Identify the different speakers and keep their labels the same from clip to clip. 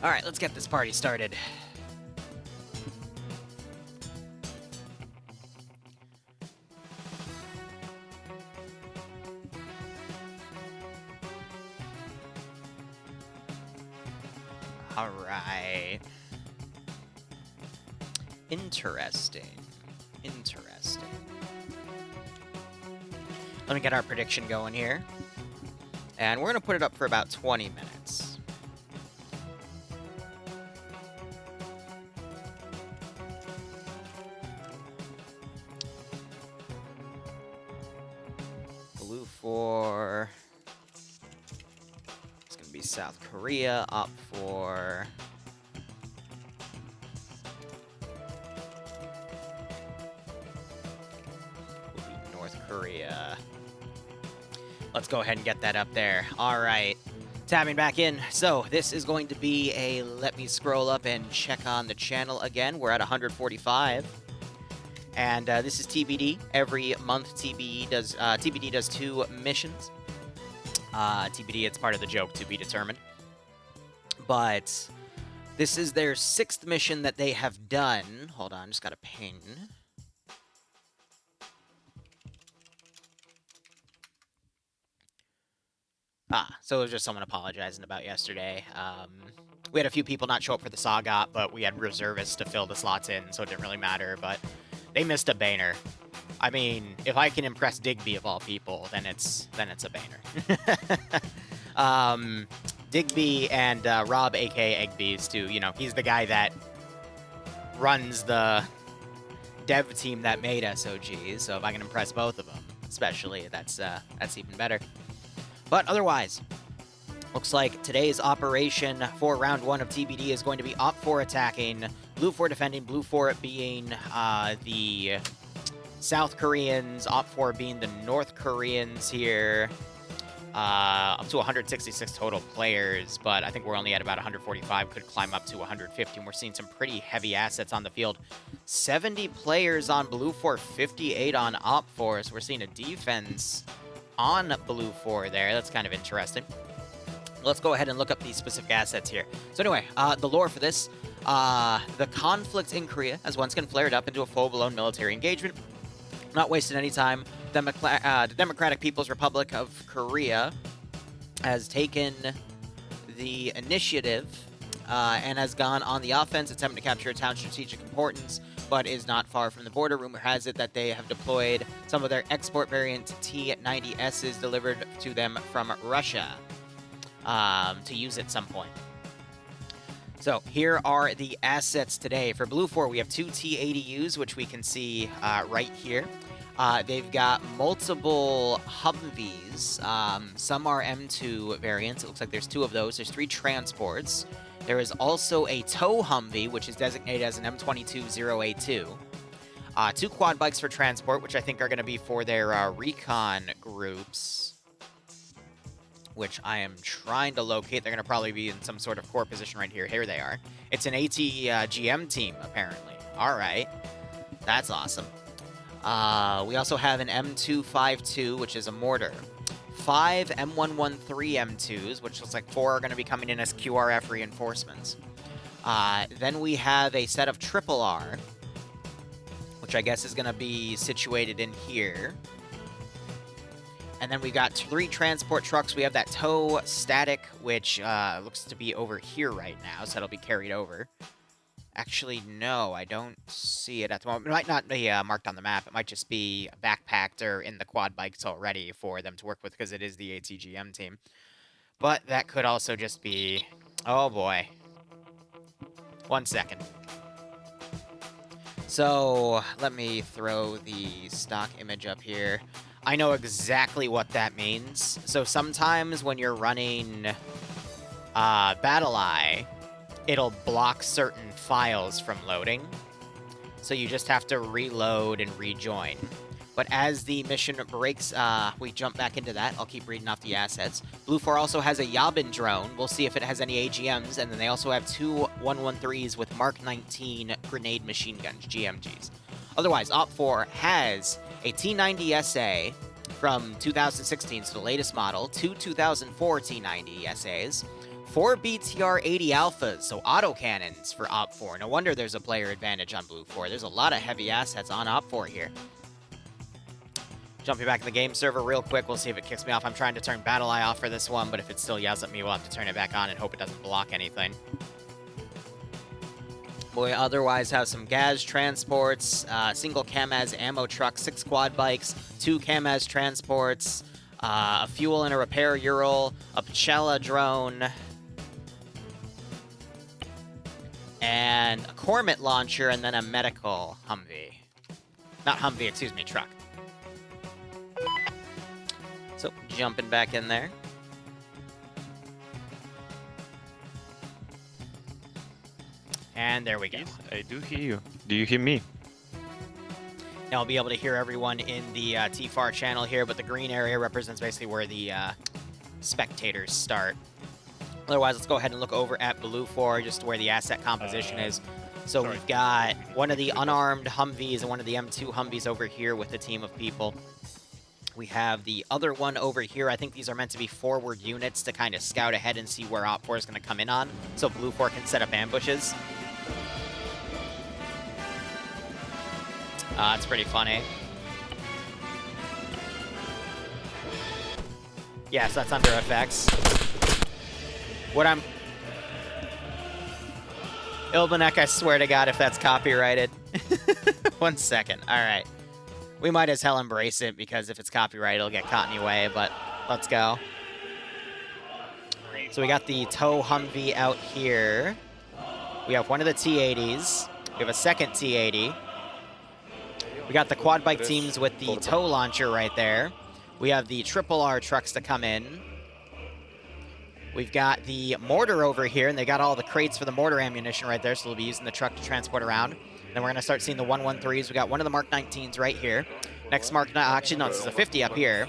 Speaker 1: Alright, let's get this party started. Alright. Interesting. Let me get our prediction going here. And we're going to put it up for about 20 minutes. Blue 4. It's going to be South Korea. OpFor. Will be North Korea. Let's go ahead and get that up there. All right. Tabbing back in. So this is going to be a... Let me scroll up and check on the channel again. We're at 145. And this is TBD. Every month TBD does 2 missions. TBD, it's part of the joke, to be determined. But this is their 6th mission that they have done. Hold on, just got a ping. So it was just someone apologizing about yesterday. We had a few people not show up for the Sagat, but we had reservists to fill the slots in, so it didn't really matter, but they missed a baner. I mean, if I can impress Digby of all people, then it's a baner. Digby and Rob, aka Eggbees, too. You know, he's the guy that runs the dev team that made SOGs, so if I can impress both of them, especially, that's even better. But otherwise, looks like today's operation for round 1 of TBD is going to be OpFor attacking, Blue 4 defending, Blue 4 being the South Koreans, OpFor being the North Koreans here. Up to 166 total players, but I think we're only at about 145, could climb up to 150, and we're seeing some pretty heavy assets on the field. 70 players on Blue 4, 58 on OpFor, so we're seeing a defense on Blue 4 there. That's kind of interesting. Let's go ahead and look up these specific assets here. So anyway, the lore for this, the conflict in Korea has once again flared up into a full-blown military engagement. Not wasting any time. The Democratic People's Republic of Korea has taken the initiative and has gone on the offense, attempting to capture a town of strategic importance, but is not far from the border. Rumor has it that they have deployed some of their export variant T-90Ss delivered to them from Russia to use at some point. So here are the assets today. For Blue 4, we have 2 T-80Us, which we can see right here. They've got multiple Humvees. Some are M2 variants. It looks like there's 2 of those. There's 3 transports. There is also a tow Humvee, which is designated as an M22-0A2. 2 quad bikes for transport, which I think are going to be for their recon groups, which I am trying to locate. They're going to probably be in some sort of core position right here. Here they are. It's an AT-GM team, apparently. All right. That's awesome. We also have an M252, which is a mortar. 5 M113 M2s, which looks like 4 are going to be coming in as QRF reinforcements. Then we have a set of Triple R, which I guess is going to be situated in here. And then we've got 3 transport trucks. We have that tow static, which looks to be over here right now, so it'll be carried over. Actually, no, I don't see it at the moment. It might not be marked on the map. It might just be backpacked or in the quad bikes already for them to work with, because it is the ATGM team. But that could also just be... Oh, boy. 1 second. So, let me throw the stock image up here. I know exactly what that means. So sometimes when you're running BattlEye, it'll block certain files from loading. So you just have to reload and rejoin. But as the mission breaks, we jump back into that. I'll keep reading off the assets. Blue 4 also has a Yabin drone. We'll see if it has any AGMs. And then they also have 2 113s with Mark 19 grenade machine guns, GMGs. Otherwise, OpFor has a T90 SA from 2016, so the latest model, 2 2004 T90 SAs, 4 BTR 80 alphas, so autocannons for OpFor. No wonder there's a player advantage on Blue 4. There's a lot of heavy assets on OpFor here. Jumping back in the game server real quick, we'll see if it kicks me off. I'm trying to turn Battle Eye off for this one, but if it still yells at me, we'll have to turn it back on and hope it doesn't block anything. We otherwise have some Gaz transports, single Kamaz ammo truck, 6 quad bikes, 2 Kamaz transports, a fuel and a repair Ural, a Pachela drone, and a Cormet launcher, and then a medical Humvee. Not Humvee, excuse me, truck. So, jumping back in there. And there we go.
Speaker 2: Yes, I do hear you. Do you hear me?
Speaker 1: Now I'll be able to hear everyone in the TFAR channel here, but the green area represents basically where the spectators start. Otherwise, let's go ahead and look over at Blue 4, just where the asset composition is. So we've got one of the unarmed Humvees and one of the M2 Humvees over here with a team of people. We have the other one over here. I think these are meant to be forward units to kind of scout ahead and see where OpFor is going to come in on, so Blue 4 can set up ambushes. It's pretty funny. Yeah, so that's under effects. What I'm... Ilbanek, I swear to God if that's copyrighted. 1 second. Alright. We might as hell embrace it, because if it's copyrighted, it'll get caught anyway, but let's go. So we got the tow Humvee out here. We have one of the T-80s. We have a second T-80. We got the quad bike teams with the tow launcher right there. We have the triple R trucks to come in. We've got the mortar over here, and they got all the crates for the mortar ammunition right there, so they'll be using the truck to transport around. Then we're going to start seeing the 113s. We got one of the Mark 19s right here. Next Mark 9, actually, no, this is a 50 up here.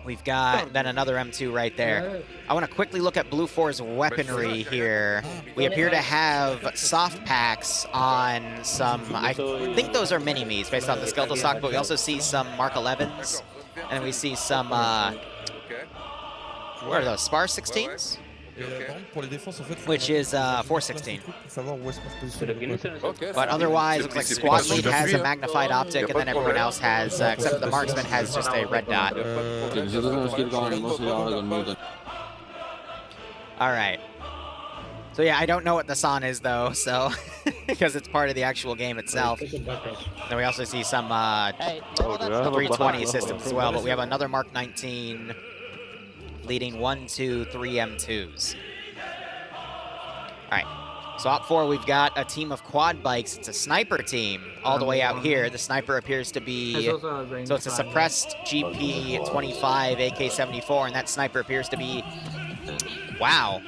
Speaker 1: We've got then another M2 right there. I want to quickly look at Blue 4's weaponry here. We appear to have soft packs on some, I think those are mini-me's based off the skeletal stock, but we also see some Mark 11s, and we see some, what are those, Spar 16s? Which is 416. But otherwise, looks like Squad Lead has a magnified optic, and then everyone else has, except the Marksman has just a red dot. Alright. So yeah, I don't know what the SON is though, so, because it's part of the actual game itself. Then we also see some 320 systems as well, but we have another Mark 19 leading 1, 2, 3 M2s. Alright, so OpFor, we've got a team of quad bikes. It's a sniper team all the way out here. The sniper appears to be, so it's a suppressed GP-25 AK-74, and that sniper appears to be, wow.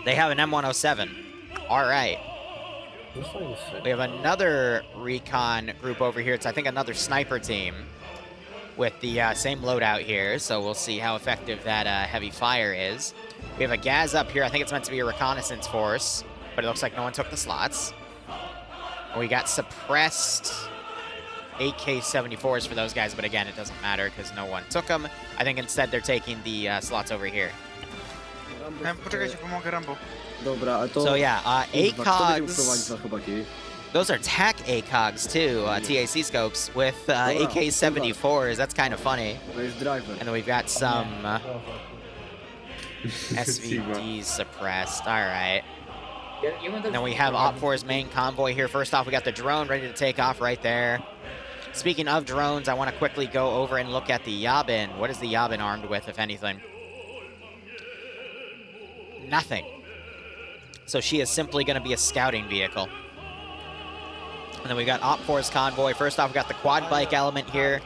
Speaker 1: They have an M107. Alright. We have another recon group over here. It's, I think, another sniper team with the same loadout here, so we'll see how effective that heavy fire is. We have a Gaz up here. I think it's meant to be a reconnaissance force, but it looks like no one took the slots. And we got suppressed AK-74s for those guys, but again, it doesn't matter because no one took them. I think instead they're taking the slots over here. So yeah, ACOGs. Those are TAC ACOGs too, TAC scopes with AK-74s. That's kind of funny. And then we've got some SVDs suppressed. All right. And then we have OpFor's main convoy here. First off, we got the drone ready to take off right there. Speaking of drones, I want to quickly go over and look at the Yabin. What is the Yabin armed with, if anything? Nothing. So she is simply going to be a scouting vehicle. And then we got OpFor's convoy. First off, we got the quad bike element here.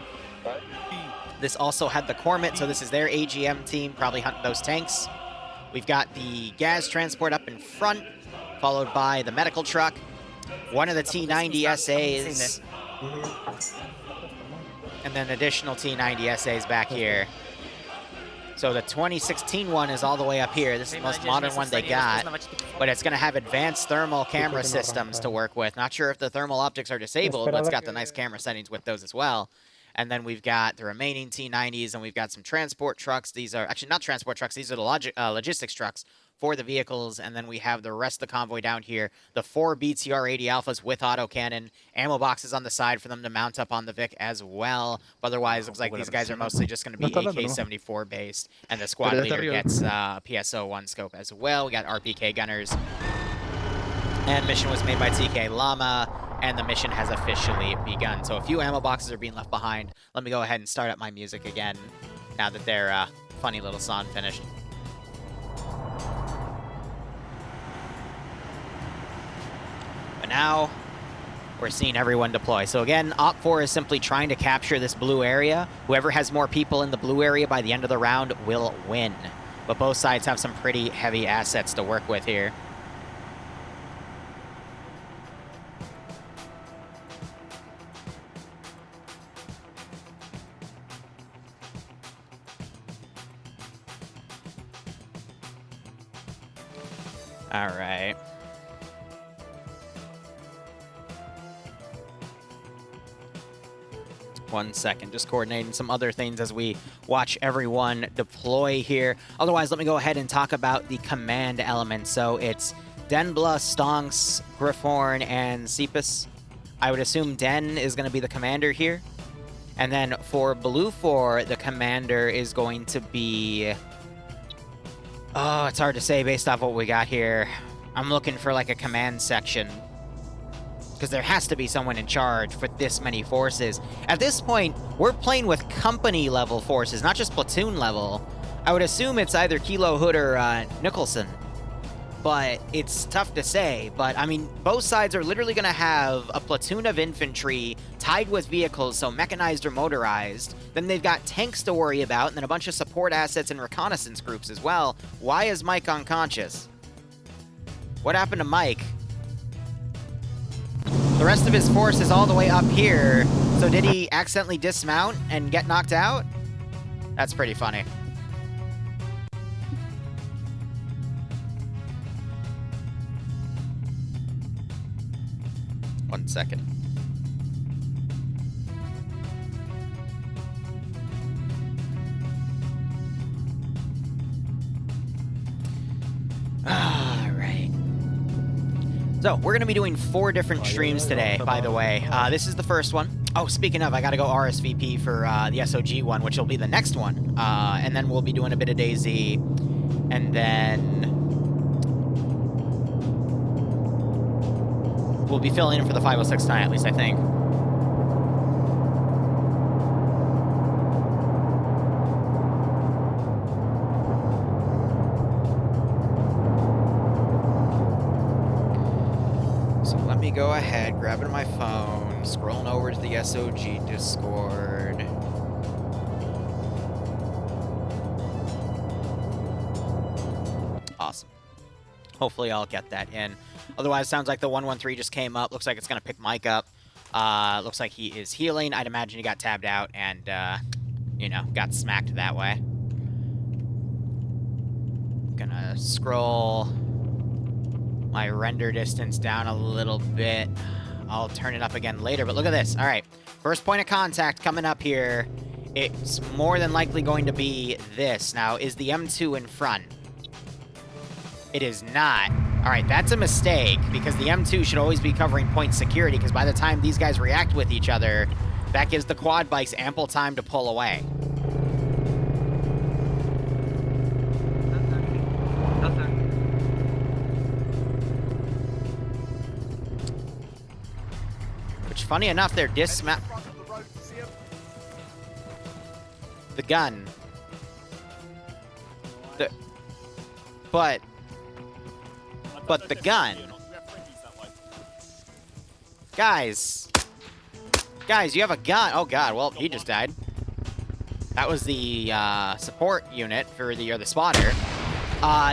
Speaker 1: This also had the Cormet, so this is their AGM team, probably hunting those tanks. We've got the Gaz transport up in front, followed by the medical truck. One of the T90 SAs. And then additional T90 SAs back here. So the 2016 one is all the way up here. This is the most modern one they got, but it's going to have advanced thermal camera systems to work with. Not sure if the thermal optics are disabled, but it's got the nice camera settings with those as well. And then we've got the remaining T90s, and we've got some transport trucks. These are actually not transport trucks. These are the logistics trucks for the vehicles. And then we have the rest of the convoy down here. The 4 BTR-80 Alphas with autocannon. Ammo boxes on the side for them to mount up on the Vic as well. But otherwise, looks like these guys are mostly just going to be AK-74 based. And the squad leader gets PSO-1 scope as well. We got RPK gunners. And mission was made by TK Llama. And the mission has officially begun. So a few ammo boxes are being left behind. Let me go ahead and start up my music again now that their funny little song finished. But now we're seeing everyone deploy. So again, OpFor is simply trying to capture this blue area. Whoever has more people in the blue area by the end of the round will win. But both sides have some pretty heavy assets to work with here. All right. One second, just coordinating some other things as we watch everyone deploy here. Otherwise, let me go ahead and talk about the command elements. So it's Denbla, Stonks, Griffhorn, and Cephas. I would assume Den is going to be the commander here. And then for Blue 4, the commander is going to be... Oh, it's hard to say based off what we got here. I'm looking for like a command section, because there has to be someone in charge for this many forces. At this point, we're playing with company level forces, not just platoon level. I would assume it's either Kilo Hood or Nicholson, but it's tough to say. But I mean, both sides are literally going to have a platoon of infantry tied with vehicles, so mechanized or motorized. Then they've got tanks to worry about, and then a bunch of support assets and reconnaissance groups as well. Why is Mike unconscious? What happened to Mike? The rest of his force is all the way up here, so did he accidentally dismount and get knocked out? That's pretty funny. One second. All right. So, we're going to be doing 4 different streams today, by the way. This is the first one. Oh, speaking of, I got to go RSVP for the SOG one, which will be the next one. And then we'll be doing a bit of DayZ. And then... we'll be filling in for the 506 tonight, at least, I think. So let me go ahead, grabbing my phone, scrolling over to the SOG Discord. Awesome. Hopefully I'll get that in. Otherwise, sounds like the 113 just came up. Looks like it's going to pick Mike up. Looks like he is healing. I'd imagine he got tabbed out and, you know, got smacked that way. Gonna scroll my render distance down a little bit. I'll turn it up again later, but look at this. All right, first point of contact coming up here. It's more than likely going to be this. Now, is the M2 in front? It is not. All right, that's a mistake, because the M2 should always be covering point security, because by the time these guys react with each other, that gives the quad bikes ample time to pull away. Which, funny enough, they're dismount... The gun. But the gun. Guys, you have a gun. Oh god, well, he just died. That was the support unit for the spotter.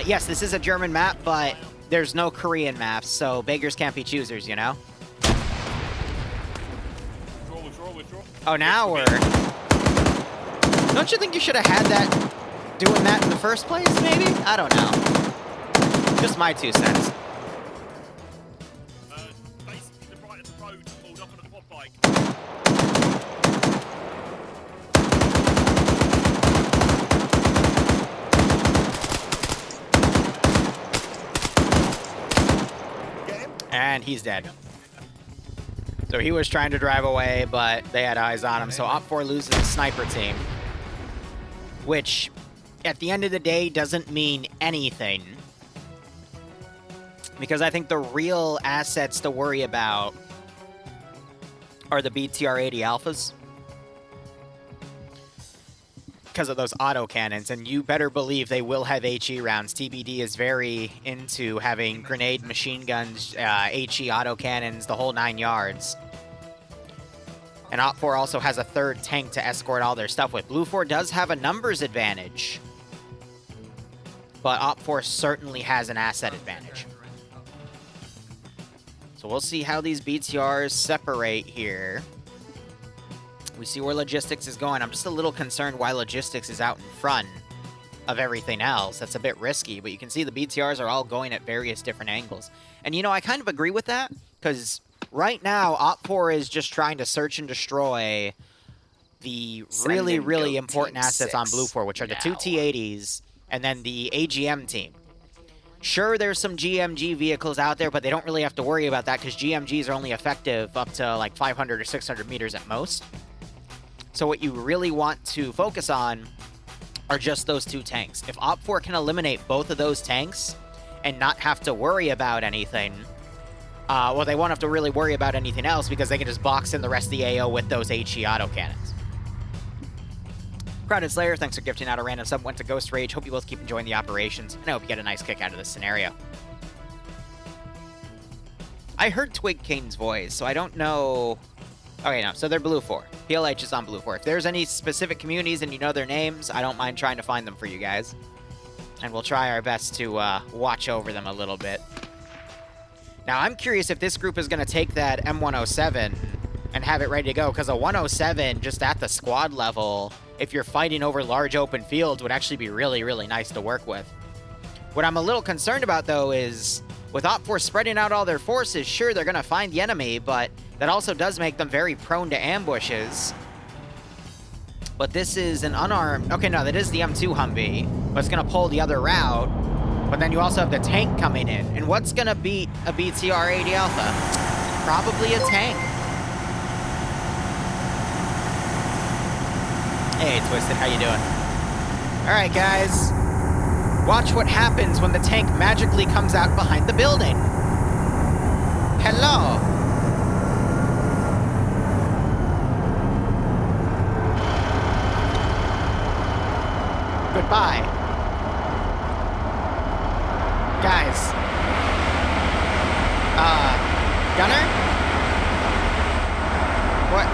Speaker 1: Yes, this is a German map, but there's no Korean maps, so beggars can't be choosers, you know?
Speaker 3: Withdraw.
Speaker 1: Oh, now we're... Don't you think you should have had that, doing that in the first place, maybe? I don't know. Just my 2 cents.
Speaker 3: Basically, the right of the road pulled up on a quad bike.
Speaker 1: And he's dead. So he was trying to drive away, but they had eyes on him. So OpFor loses the sniper team. Which, at the end of the day, doesn't mean anything. Because I think the real assets to worry about are the BTR-80 Alphas. Because of those autocannons, and you better believe they will have HE rounds. TBD is very into having grenade machine guns, HE autocannons, the whole 9 yards. And OpFor also has a third tank to escort all their stuff with. BlueFor does have a numbers advantage, but OpFor certainly has an asset advantage. So we'll see how these BTRs separate here. We see where logistics is going. I'm just a little concerned why logistics is out in front of everything else. That's a bit risky, but you can see the BTRs are all going at various different angles. And, you know, I kind of agree with that, because right now, OpFor is just trying to search and destroy the really, really important assets on BlueFor, which are the 2 T-80s and then the AGM team. Sure, there's some GMG vehicles out there, but they don't really have to worry about that, because GMGs are only effective up to, like, 500 or 600 meters at most. So what you really want to focus on are just those 2 tanks. If OpFor can eliminate both of those tanks and not have to worry about anything, well, they won't have to really worry about anything else, because they can just box in the rest of the AO with those HE autocannons. Crowded Slayer, thanks for gifting out a random sub. Went to Ghost Rage. Hope you both keep enjoying the operations, and I hope you get a nice kick out of this scenario. I heard Twig Kane's voice, so I don't know... Okay, no, so they're BlueFor. PLH is on BlueFor. If there's any specific communities and you know their names, I don't mind trying to find them for you guys. And we'll try our best to watch over them a little bit. Now, I'm curious if this group is going to take that M107 and have it ready to go, because a 107 just at the squad level, if you're fighting over large open fields, would actually be really, really nice to work with. What I'm a little concerned about, though, is with OpFor spreading out all their forces, sure, they're going to find the enemy, but that also does make them very prone to ambushes. But this is an unarmed... Okay, no, that is the M2 Humvee, but it's going to pull the other route. But then you also have the tank coming in. And what's going to beat a BTR-80 Alpha? Probably a tank. Hey, Twisted, how you doing? All right, guys. Watch what happens when the tank magically comes out behind the building. Hello. Goodbye. Guys. Gunner? What?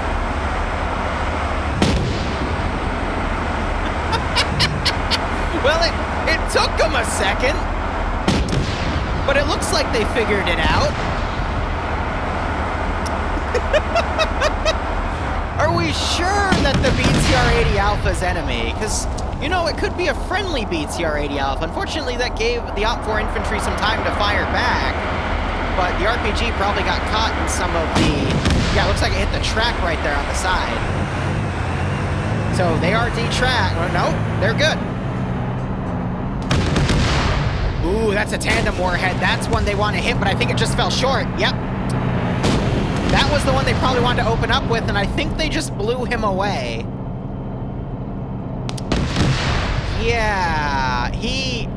Speaker 1: Well, it took them a second, but it looks like they figured it out. Are we sure that the BTR-80 Alpha's enemy? Because, you know, it could be a friendly BTR-80 Alpha. Unfortunately, that gave the OpFor infantry some time to fire back, but the RPG probably got caught in some of the... Yeah, it looks like it hit the track right there on the side. So they are detracked. Well, no, they're good. Ooh, that's a tandem warhead. That's one they want to hit, but I think it just fell short. Yep. That was the one they probably wanted to open up with, and I think they just blew him away. Yeah, he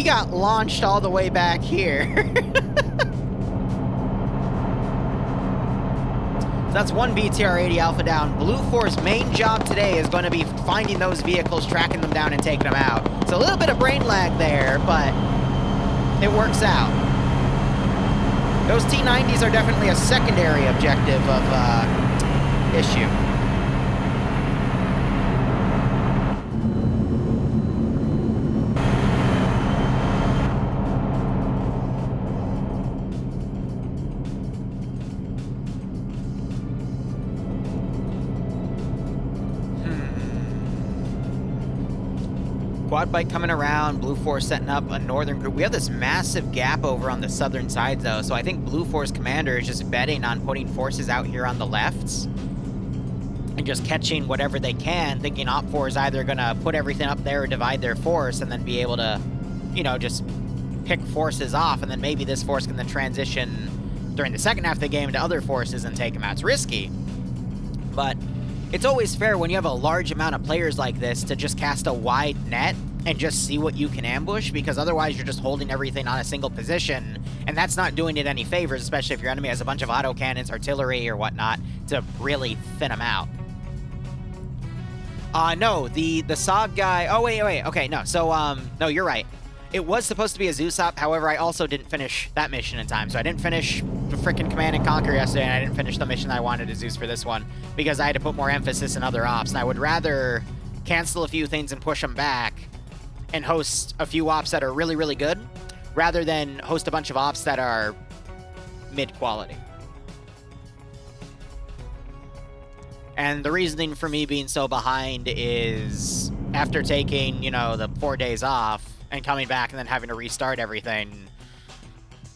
Speaker 1: got launched all the way back here. So that's one BTR-80 Alpha down. BlueFor's main job today is going to be finding those vehicles, tracking them down, and taking them out. It's a little bit of brain lag there, but it works out. Those T-90s are definitely a secondary objective of issue. Quad bike coming around, BlueFor setting up a northern group. We have this massive gap over on the southern side, though, so I think BlueFor's commander is just betting on putting forces out here on the lefts and just catching whatever they can, thinking OpFor is either going to put everything up there or divide their force and then be able to, you know, just pick forces off, and then maybe this force can then transition during the second half of the game to other forces and take them out. It's risky, but it's always fair when you have a large amount of players like this to just cast a wide net and just see what you can ambush, because otherwise you're just holding everything on a single position, and that's not doing it any favors, especially if your enemy has a bunch of autocannons, artillery, or whatnot to really thin them out. No, the SOG guy... Oh, wait. Okay, no. So, no, you're right. It was supposed to be a Zeus op. However, I also didn't finish that mission in time. So I didn't finish the frickin' Command and Conquer yesterday, and I didn't finish the mission that I wanted to Zeus for this one because I had to put more emphasis in other ops. And I would rather cancel a few things and push them back and host a few ops that are really, really good rather than host a bunch of ops that are mid-quality. And the reasoning for me being so behind is after taking, you know, the 4 days off and coming back and then having to restart everything,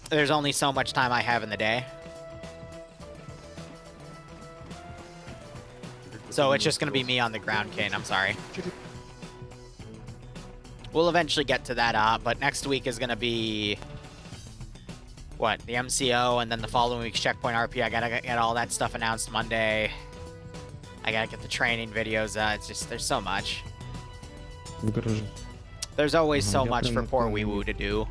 Speaker 1: there's only so much time I have in the day. So it's just going to be me on the ground, Kane. I'm sorry. We'll eventually get to that, but next week is going to be... what? The MCO, and then the following week's Checkpoint RP. I got to get all that stuff announced Monday. I gotta get the training videos. It's just, there's so much. There's always so much for poor Weewoo to do.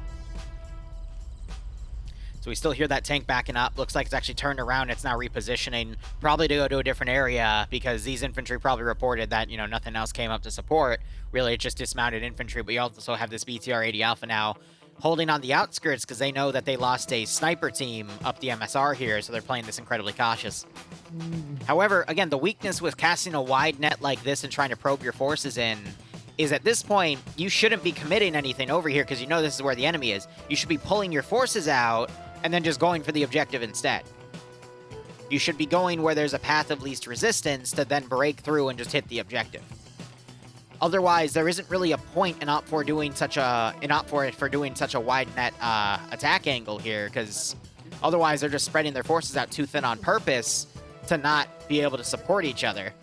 Speaker 1: So we still hear that tank backing up. Looks like it's actually turned around. It's now repositioning, probably to go to a different area, because these infantry probably reported that, you know, nothing else came up to support. Really, it's just dismounted infantry, but you also have this BTR-80 Alpha now holding on the outskirts because they know that they lost a sniper team up the MSR here, so they're playing this incredibly cautious. However, again, the weakness with casting a wide net like this and trying to probe your forces in is at this point, you shouldn't be committing anything over here because you know this is where the enemy is. You should be pulling your forces out and then just going for the objective instead. You should be going where there's a path of least resistance to then break through and just hit the objective. Otherwise, there isn't really a point in OpFor doing such a wide net attack angle here, because otherwise they're just spreading their forces out too thin on purpose to not be able to support each other.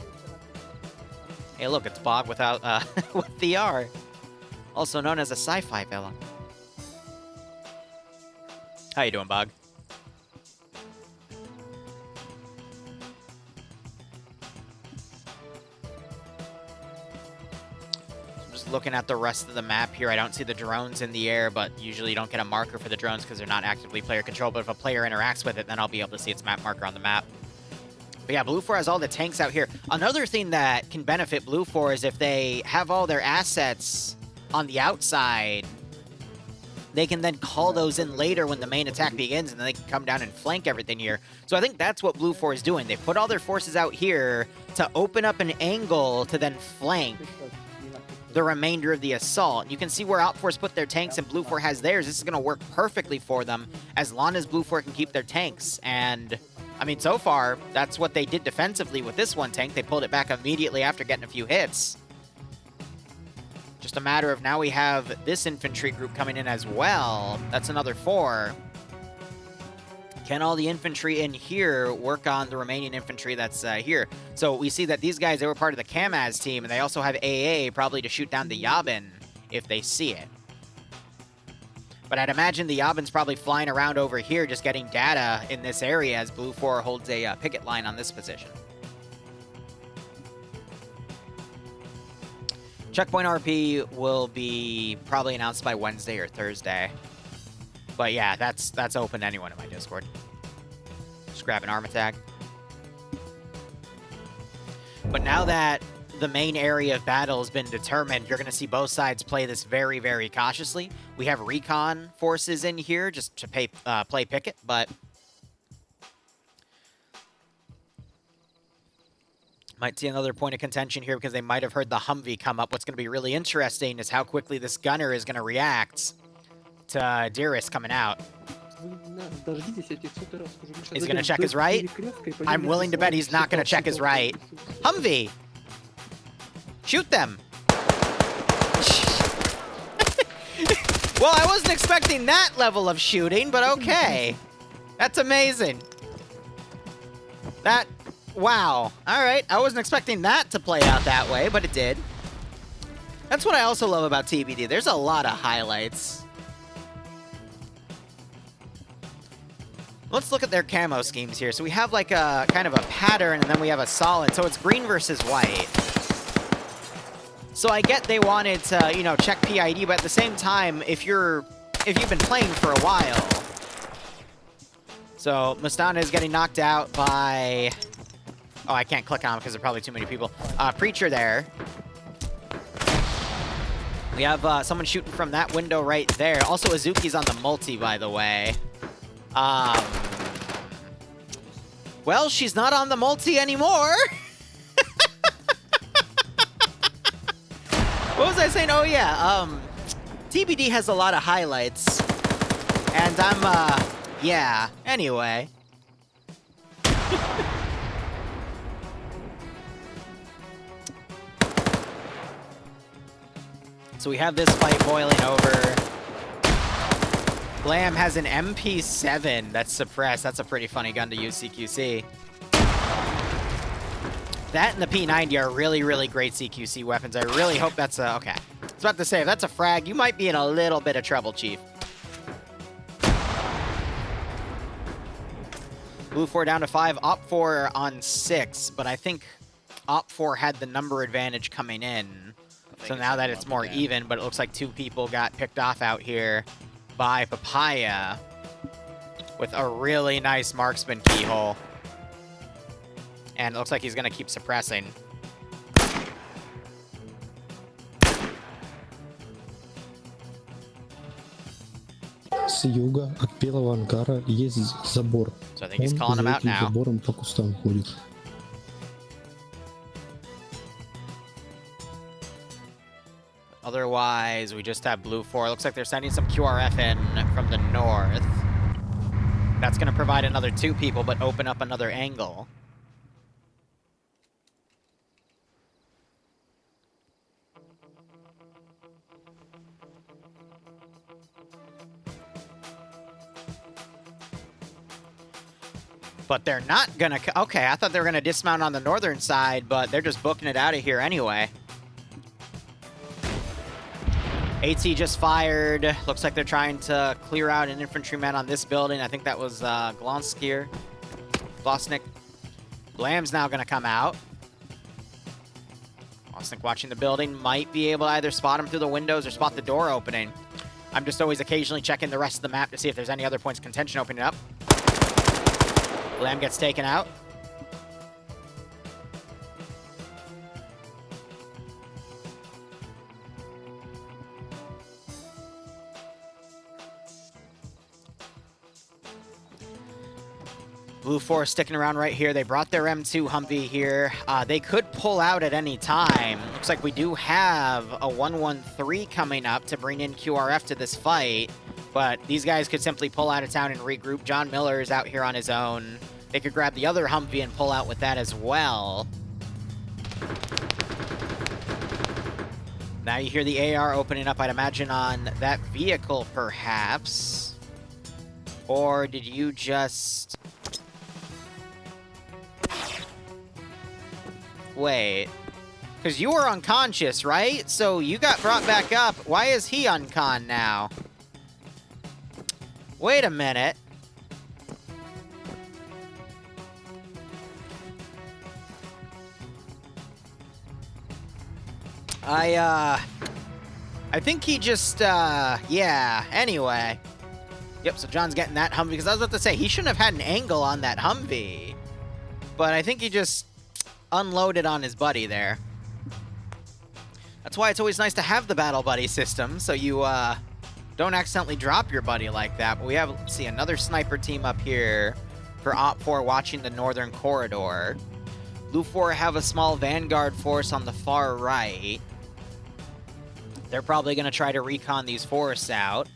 Speaker 1: Hey, look, it's Bog without with the R, also known as a sci-fi villain. How you doing, Bog? Looking at the rest of the map here, I don't see the drones in the air, but usually you don't get a marker for the drones because they're not actively player controlled. But if a player interacts with it, then I'll be able to see its map marker on the map. But yeah, BLUFOR has all the tanks out here. Another thing that can benefit BLUFOR is if they have all their assets on the outside, they can then call those in later when the main attack begins, and then they can come down and flank everything here. So I think that's what BLUFOR is doing. They put all their forces out here to open up an angle to then flank the remainder of the assault. You can see where OpFor's put their tanks and BLUFOR has theirs. This is going to work perfectly for them as long as BLUFOR can keep their tanks. And, I mean, so far, that's what they did defensively with this one tank. They pulled it back immediately after getting a few hits. Just a matter of now we have this infantry group coming in as well. That's another 4. Can all the infantry in here work on the remaining infantry that's here? So we see that these guys, they were part of the Kamaz team, and they also have AA probably to shoot down the Yabin if they see it. But I'd imagine the Yabin's probably flying around over here just getting data in this area as BLUFOR holds a picket line on this position. Checkpoint RP will be probably announced by Wednesday or Thursday. But yeah, that's open to anyone in my Discord. Just grab an armor tag. But now that the main area of battle has been determined, you're going to see both sides play this very, very cautiously. We have recon forces in here just to play picket, but might see another point of contention here because they might have heard the Humvee come up. What's going to be really interesting is how quickly this gunner is going to react to Dearest coming out. He's going to check his right. I'm willing to bet he's not going to check his right. Humvee! Shoot them! Well, I wasn't expecting that level of shooting, but okay. That's amazing. Wow. Alright, I wasn't expecting that to play out that way, but it did. That's what I also love about TBD. There's a lot of highlights. Let's look at their camo schemes here. So we have like a kind of a pattern, and then we have a solid. So it's green versus white. So I get they wanted to, you know, check PID, but at the same time, if you've been playing for a while. So Mustana is getting knocked out by... Oh, I can't click on him because there are probably too many people. Preacher there. We have someone shooting from that window right there. Also, Azuki's on the multi, by the way. Well, she's not on the multi anymore. What was I saying? Oh, yeah. TBD has a lot of highlights. And I'm, yeah. Anyway. So we have this fight boiling over. Blam has an MP7 that's suppressed. That's a pretty funny gun to use CQC. That and the P90 are really, really great CQC weapons. I really hope that's a... Okay. I was about to say, if that's a frag, you might be in a little bit of trouble, Chief. Blue 4 down to 5. OpFor on 6, but I think OpFor had the number advantage coming in. So now that it's more even, but it looks like 2 people got picked off out here by Papaya with a really nice marksman keyhole. And it looks like he's going to keep suppressing.
Speaker 3: С юга от первого ангара есть забор.
Speaker 1: So I think he's calling him out now.
Speaker 3: Забором по кустам ходит.
Speaker 1: Otherwise, we just have Blue 4. Looks like they're sending some QRF in from the north. That's going to provide another 2 people, but open up another angle. But they're not going to... Okay, I thought they were going to dismount on the northern side, but they're just booking it out of here anyway. AT just fired. Looks like they're trying to clear out an infantryman on this building. I think that was Glosnik. Blam's now going to come out. Glosnik watching the building. Might be able to either spot him through the windows or spot the door opening. I'm just always occasionally checking the rest of the map to see if there's any other points of contention opening up. Blam gets taken out. Blue 4 sticking around right here. They brought their M2 Humvee here. They could pull out at any time. Looks like we do have a 113 coming up to bring in QRF to this fight. But these guys could simply pull out of town and regroup. John Miller is out here on his own. They could grab the other Humvee and pull out with that as well. Now you hear the AR opening up, I'd imagine, on that vehicle, perhaps. Or did you just... Wait. Because you were unconscious, right? So you got brought back up. Why is he uncon now? Wait a minute. I think he just, yeah, anyway. Yep, so John's getting that Humvee, because I was about to say, he shouldn't have had an angle on that Humvee. But I think he just unloaded on his buddy there. That's why it's always nice to have the Battle Buddy system, so you, don't accidentally drop your buddy like that. But we have, let's see, another sniper team up here for OpFor watching the northern corridor. Blue 4 have a small vanguard force on the far right. They're probably going to try to recon these forests out.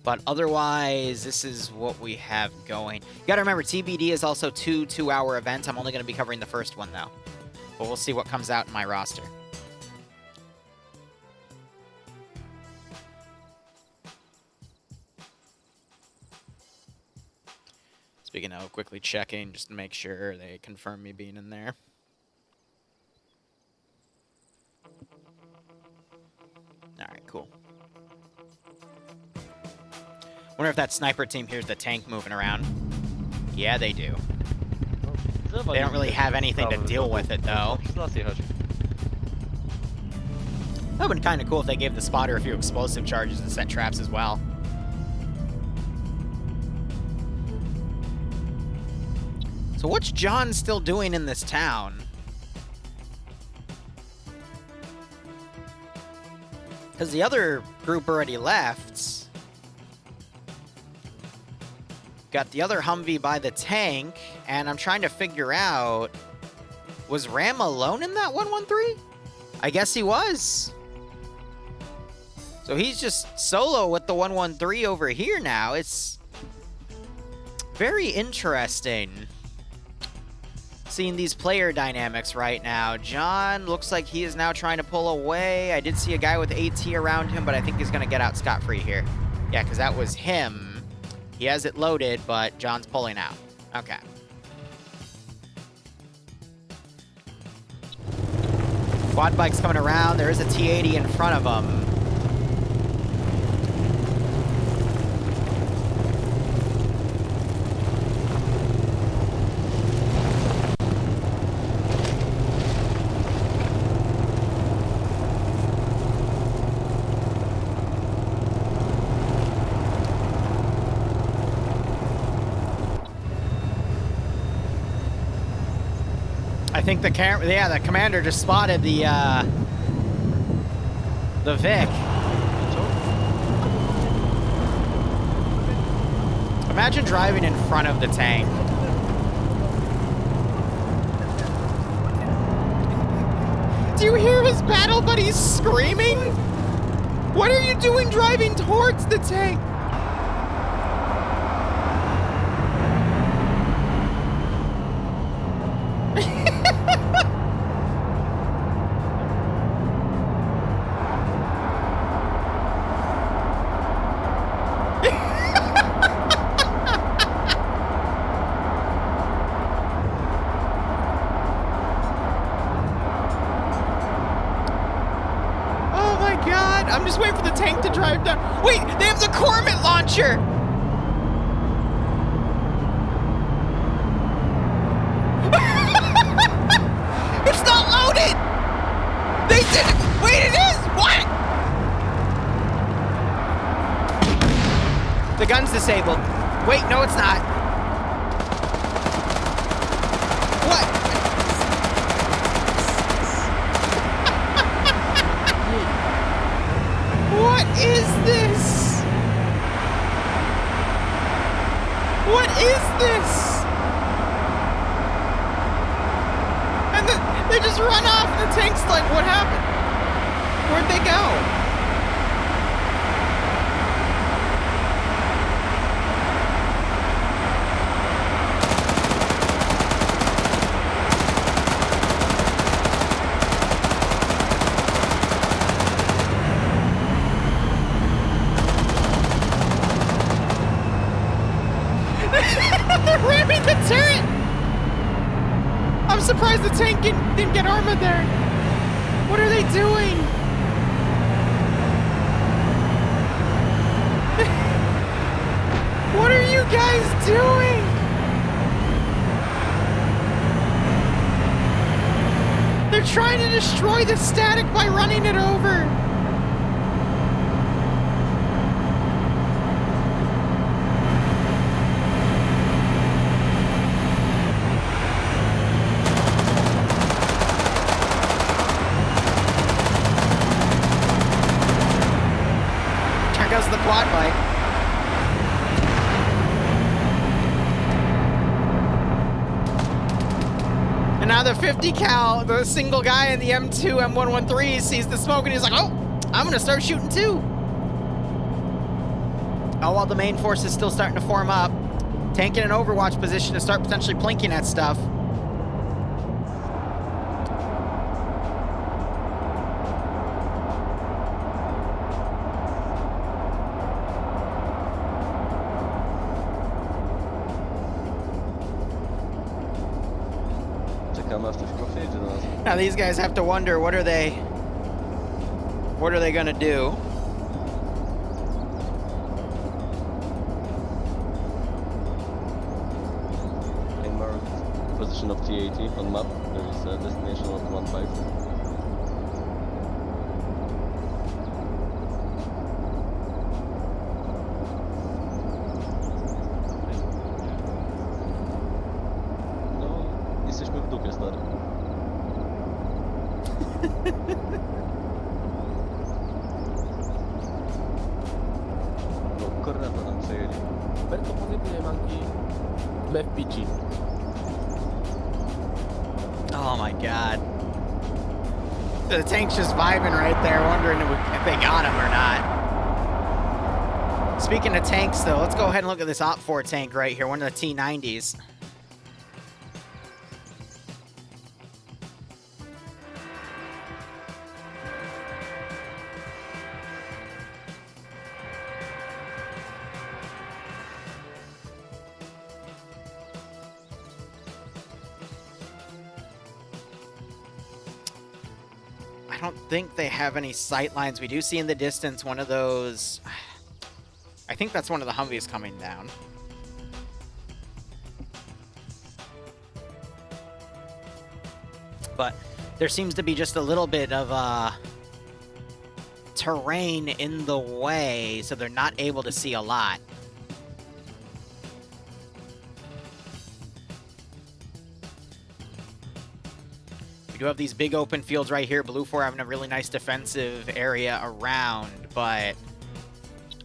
Speaker 1: But otherwise, this is what we have going. You got to remember, TBD is also 2 two-hour events. I'm only going to be covering the first one, though. But we'll see what comes out in my roster. Speaking of, quickly checking just to make sure they confirm me being in there. Alright, cool. Wonder if that sniper team hears the tank moving around. Yeah, they do.
Speaker 4: No,
Speaker 1: They don't really have anything to deal with it, though. That would have been kind of cool if they gave the spotter a few explosive charges to set traps as well. So what's John still doing in this town? Because the other group already left. Got the other Humvee by the tank, and I'm trying to figure out, was Ram alone in that 113? I guess he was. So he's just solo with the 113 over here now. It's very interesting seeing these player dynamics right now. John looks like he is now trying to pull away. I did see a guy with AT around him, but I think he's going to get out scot-free here. Yeah, because that was him. He has it loaded, but John's pulling out. Okay. Quad bike's coming around. There is a T80 in front of him. I think the the commander just spotted the Vic. Imagine driving in front of the tank. Do you hear his battle buddies screaming? What are you doing driving towards the tank? I'm just waiting for the tank to drive down. Wait, they have the Cormit launcher! It's not loaded! They did it! Wait, it is! What? The gun's disabled. Wait, no, it's not. What? What is this? What is this? And they just run off and the tank's like, what happened? Where'd they go? They're ramming the turret! I'm surprised the tank didn't get armored there. What are they doing? What are you guys doing? They're trying to destroy the static by running it over. The quad bike. And now the 50 cal, the single guy in the M2 M113 sees the smoke and he's like, oh, I'm gonna start shooting too. Oh, while the main force is still starting to form up, tank in an overwatch position to start potentially plinking at stuff. Now these guys have to wonder, what are they gonna do?
Speaker 5: destination of T80 on map. There is a destination of 15. No, jesteśmy w dupie, stary. No, korneta nam przejęli.
Speaker 6: Berto pozytywnie manki BFPG.
Speaker 1: Oh my god. The tank's just vibing right there, wondering if they got him or not. Speaking of tanks, though, let's go ahead and look at this OpFor tank right here, one of the T90s. I don't think they have any sight lines. We do see in the distance one of those... I think that's one of the Humvees coming down. But there seems to be just a little bit of terrain in the way, so they're not able to see a lot. We do have these big open fields right here. Blue 4 having a really nice defensive area around, but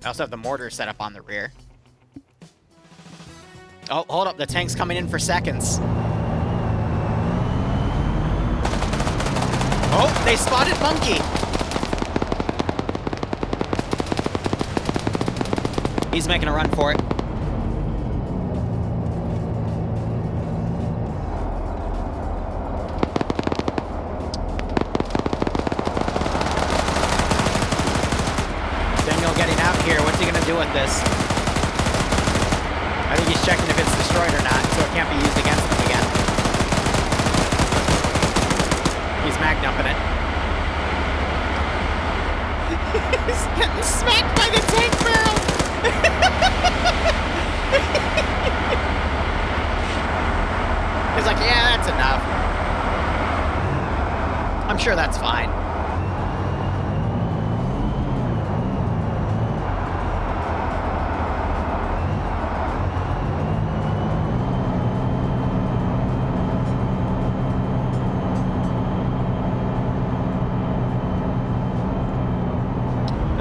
Speaker 1: I also have the mortar set up on the rear. Oh, hold up. The tank's coming in for seconds. Oh, they spotted Monkey. He's making a run for it. Getting out here. What's he gonna do with this? I think he's checking if it's destroyed or not, so it can't be used against him again. He's mag dumping it. He's getting smacked by the tank barrel! He's like, yeah, that's enough. I'm sure that's fine.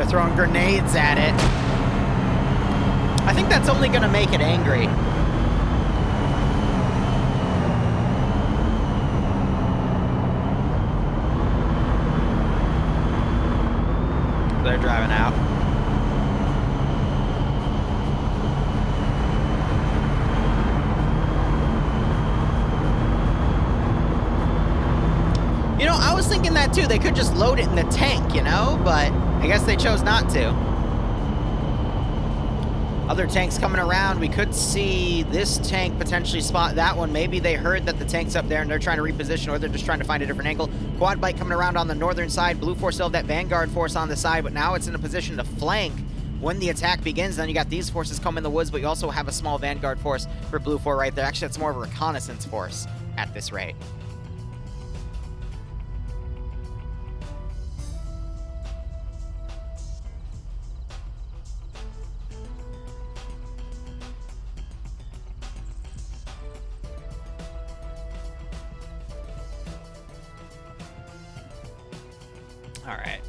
Speaker 1: Throwing grenades at it. I think that's only gonna make it angry. They're driving out. You know, I was thinking that too. They could just load it in the tank, you know, but I guess they chose not to. Other tanks coming around. We could see this tank potentially spot that one. Maybe they heard that the tank's up there and they're trying to reposition, or they're just trying to find a different angle. Quad bike coming around on the northern side. Blue 4 still have that Vanguard force on the side, but now it's in a position to flank when the attack begins. Then you got these forces come in the woods, but you also have a small Vanguard force for Blue 4 right there. Actually, that's more of a reconnaissance force at this rate. All right.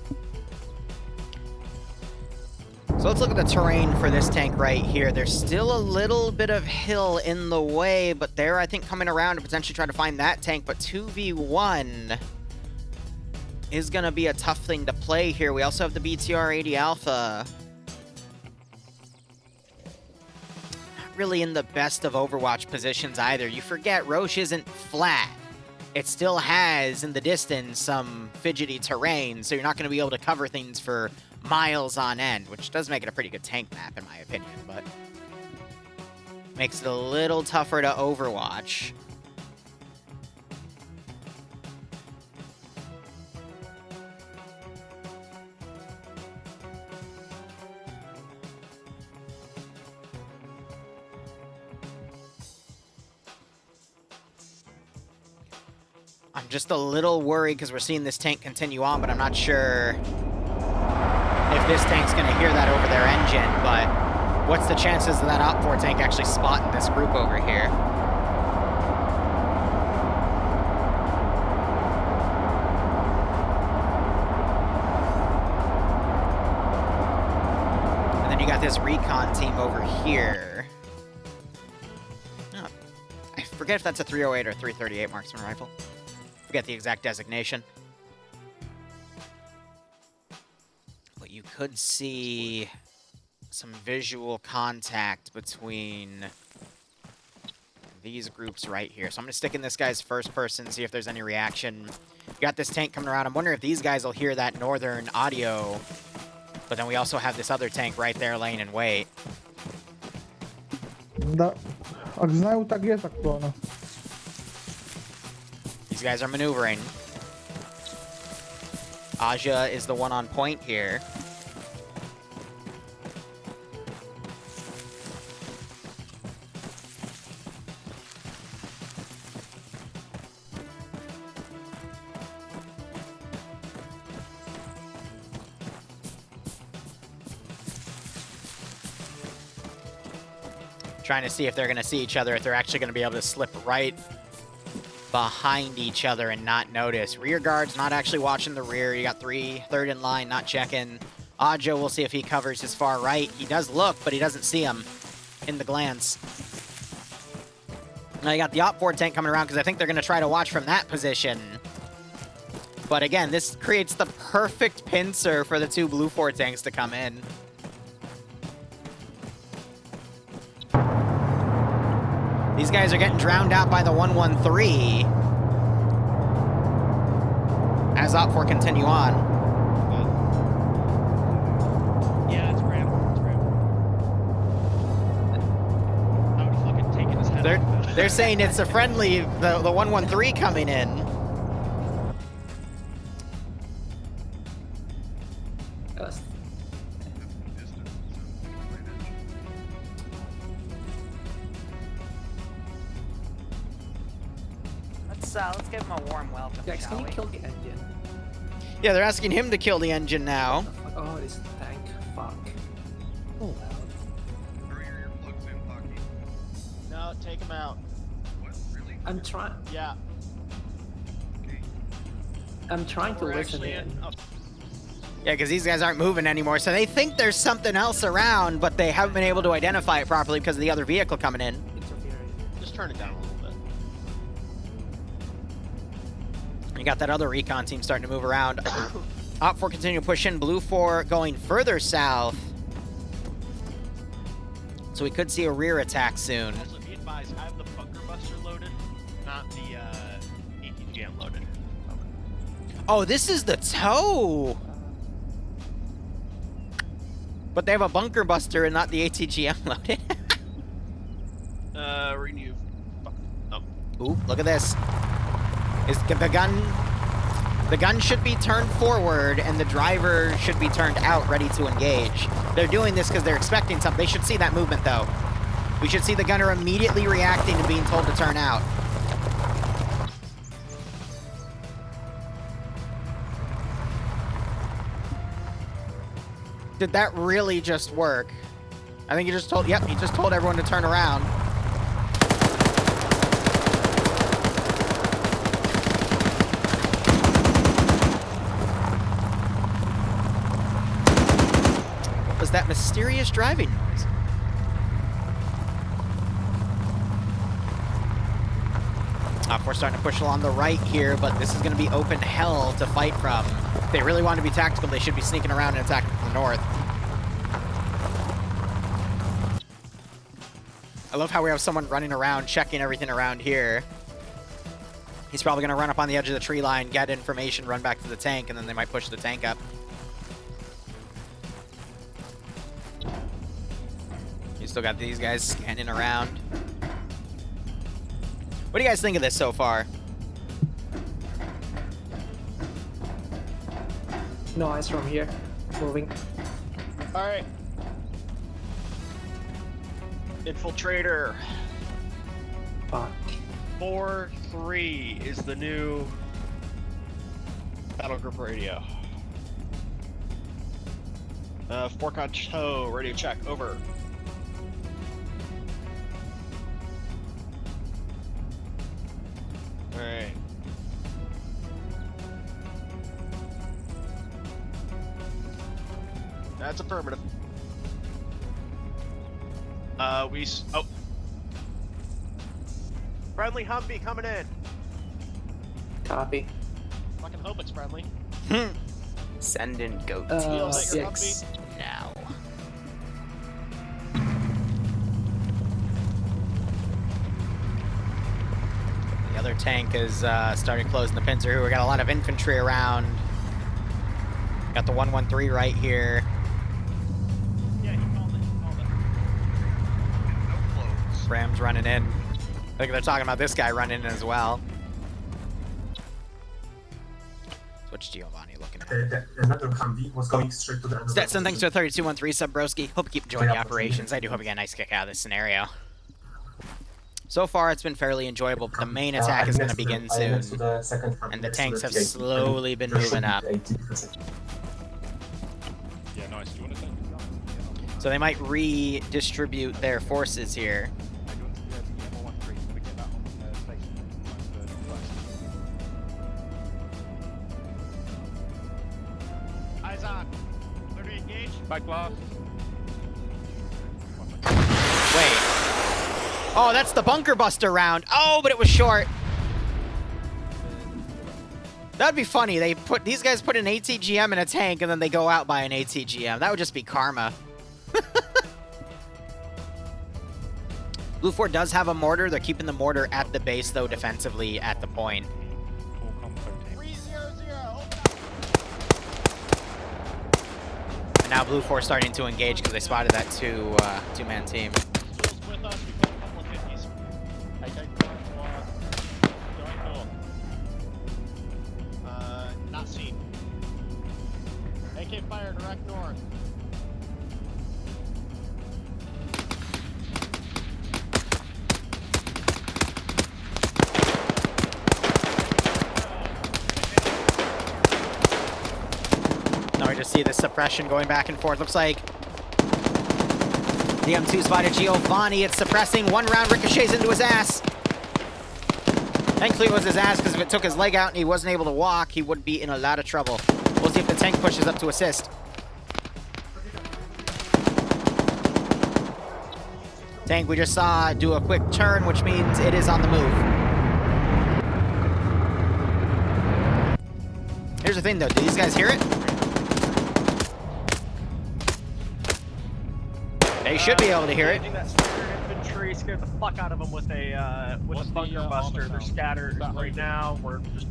Speaker 1: So let's look at the terrain for this tank right here. There's still a little bit of hill in the way, but they're, I think, coming around to potentially try to find that tank. But 2v1 is going to be a tough thing to play here. We also have the BTR-80 Alpha. Not really in the best of Overwatch positions either. You forget, Roche isn't flat. It still has, in the distance, some fidgety terrain, so you're not going to be able to cover things for miles on end, which does make it a pretty good tank map, in my opinion, but makes it a little tougher to Overwatch. I'm just a little worried because we're seeing this tank continue on, but I'm not sure if this tank's going to hear that over their engine, but what's the chances of that OpFor tank actually spotting this group over here? And then you got this recon team over here. Oh, I forget if that's a 308 or 338 marksman rifle. Forget the exact designation. But you could see some visual contact between these groups right here. So I'm going to stick in this guy's first person, see if there's any reaction. You got this tank coming around. I'm wondering if these guys will hear that northern audio. But then we also have this other tank right there laying in wait.
Speaker 7: Да. Ak znajú, tak je, tak to ono.
Speaker 1: These guys are maneuvering. Aja is the one on point here. Trying to see if they're going to see each other, if they're actually going to be able to slip right behind each other and not notice. Rear guard's not actually watching the rear. You got third in line, not checking. Ajo, we'll see if he covers his far right. He does look, but he doesn't see him in the glance. Now you got the OpFor tank coming around because I think they're going to try to watch from that position. But again, this creates the perfect pincer for the two blue 4 tanks to come in. These guys are getting drowned out by the 113 as OpFor continue on.
Speaker 8: Yeah, it's Ram. It's Ram. I would have fucking taken his head off.
Speaker 1: They're saying it's a friendly, the 113 coming in. Let's give him a warm welcome,
Speaker 9: Jax,
Speaker 1: shall
Speaker 9: can you
Speaker 1: we?
Speaker 9: kill the engine?
Speaker 1: Yeah, they're asking him to kill the engine now.
Speaker 9: Oh, this tank. Fuck. Oh, loud.
Speaker 8: Hurry your earplugs in, Pocky. No, take him out. What? Really?
Speaker 9: I'm trying.
Speaker 8: Yeah.
Speaker 9: I'm trying to
Speaker 8: We're
Speaker 9: listen
Speaker 8: actually
Speaker 9: in.
Speaker 1: Yeah, because these guys aren't moving anymore, so they think there's something else around, but they haven't been able to identify it properly because of the other vehicle coming in.
Speaker 8: Just turn it down a little bit.
Speaker 1: You got that other recon team starting to move around. OpFor continue to push in. Blue 4 going further south. So we could see a rear attack soon.
Speaker 8: Also, be advised, I have the bunker buster loaded, not the ATGM loaded.
Speaker 1: Oh, this is the tow! But they have a bunker buster and not the ATGM loaded.
Speaker 8: Renew. Oh.
Speaker 1: Ooh, look at this. Is the gun should be turned forward and the driver should be turned out, ready to engage. They're doing this because they're expecting something. They should see that movement though. We should see the gunner immediately reacting and being told to turn out. Did that really just work? I think he just told, yep, he just told everyone to turn around. Was that mysterious driving noise? We're starting to push along the right here, but this is going to be open hell to fight from. If they really want to be tactical, they should be sneaking around and attacking from the north. I love how we have someone running around, checking everything around here. He's probably going to run up on the edge of the tree line, get information, run back to the tank, and then they might push the tank up. You still got these guys scanning around. What do you guys think of this so far?
Speaker 9: No eyes from here. Moving.
Speaker 8: Alright. Infiltrator.
Speaker 9: Fuck.
Speaker 8: 4-3 is the new Battle group radio. Fork on toe, radio check, over. Alright. That's affirmative. Oh. Friendly Humvee coming in.
Speaker 9: Copy.
Speaker 8: Fucking hope it's friendly.
Speaker 1: Send in goat
Speaker 9: Six.
Speaker 1: now. The other tank is starting closing the pincer here. We got a lot of infantry around. Got the 113 right here.
Speaker 8: Yeah, he called it. No close.
Speaker 1: Bram's running in. I think they're talking about this guy running in as well. What's Giovanni looking at?
Speaker 10: Another Humvee was going straight to the...
Speaker 1: Stetson, thanks to a 3213 sub, broski. Hope you keep enjoying the operations. I do hope you get a nice kick out of this scenario. So far, it's been fairly enjoyable, but the main attack is going to begin soon. And the tanks have slowly been moving up.
Speaker 2: Yeah, nice. Do you want to take?
Speaker 1: So they might redistribute their forces here.
Speaker 8: Eyes on. Clear to engage.
Speaker 2: Back glass.
Speaker 1: Wait. Oh, that's the bunker buster round. Oh, but it was short. That'd be funny. These guys put an ATGM in a tank and then they go out by an ATGM. That would just be karma. Blue 4 does have a mortar. They're keeping the mortar at the base though, defensively at the point.
Speaker 8: 300.
Speaker 1: And now Blue 4 starting to engage because they spotted that two-man team.
Speaker 8: Schools with us. We've got a couple of 50s. Not seen. AK fire direct north.
Speaker 1: Now we just see the suppression going back and forth. Looks like the M2 spotted Giovanni. It's suppressing. One round ricochets into his ass. Thankfully it was his ass, because if it took his leg out and he wasn't able to walk, he would be in a lot of trouble. We'll see if the tank pushes up to assist. Tank we just saw do a quick turn, which means it is on the move. Here's the thing though, do these guys hear it? They should be able to hear it.
Speaker 11: That standard infantry scared the fuck out of them with a bunker buster. They're scattered right now. We're just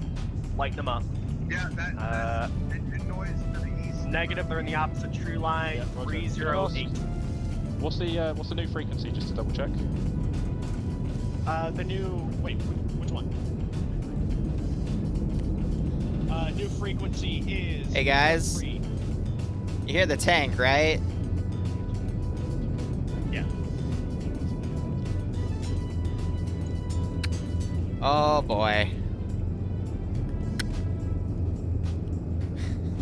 Speaker 11: lighting them up.
Speaker 8: Yeah, that noise to the east.
Speaker 11: Negative. They're in the opposite tree line. 308.
Speaker 2: What's the new frequency? Just to double check.
Speaker 8: The new which one? New frequency is.
Speaker 1: Hey guys,
Speaker 8: 3.
Speaker 1: you hear the tank, right?
Speaker 8: Yeah.
Speaker 1: Oh boy.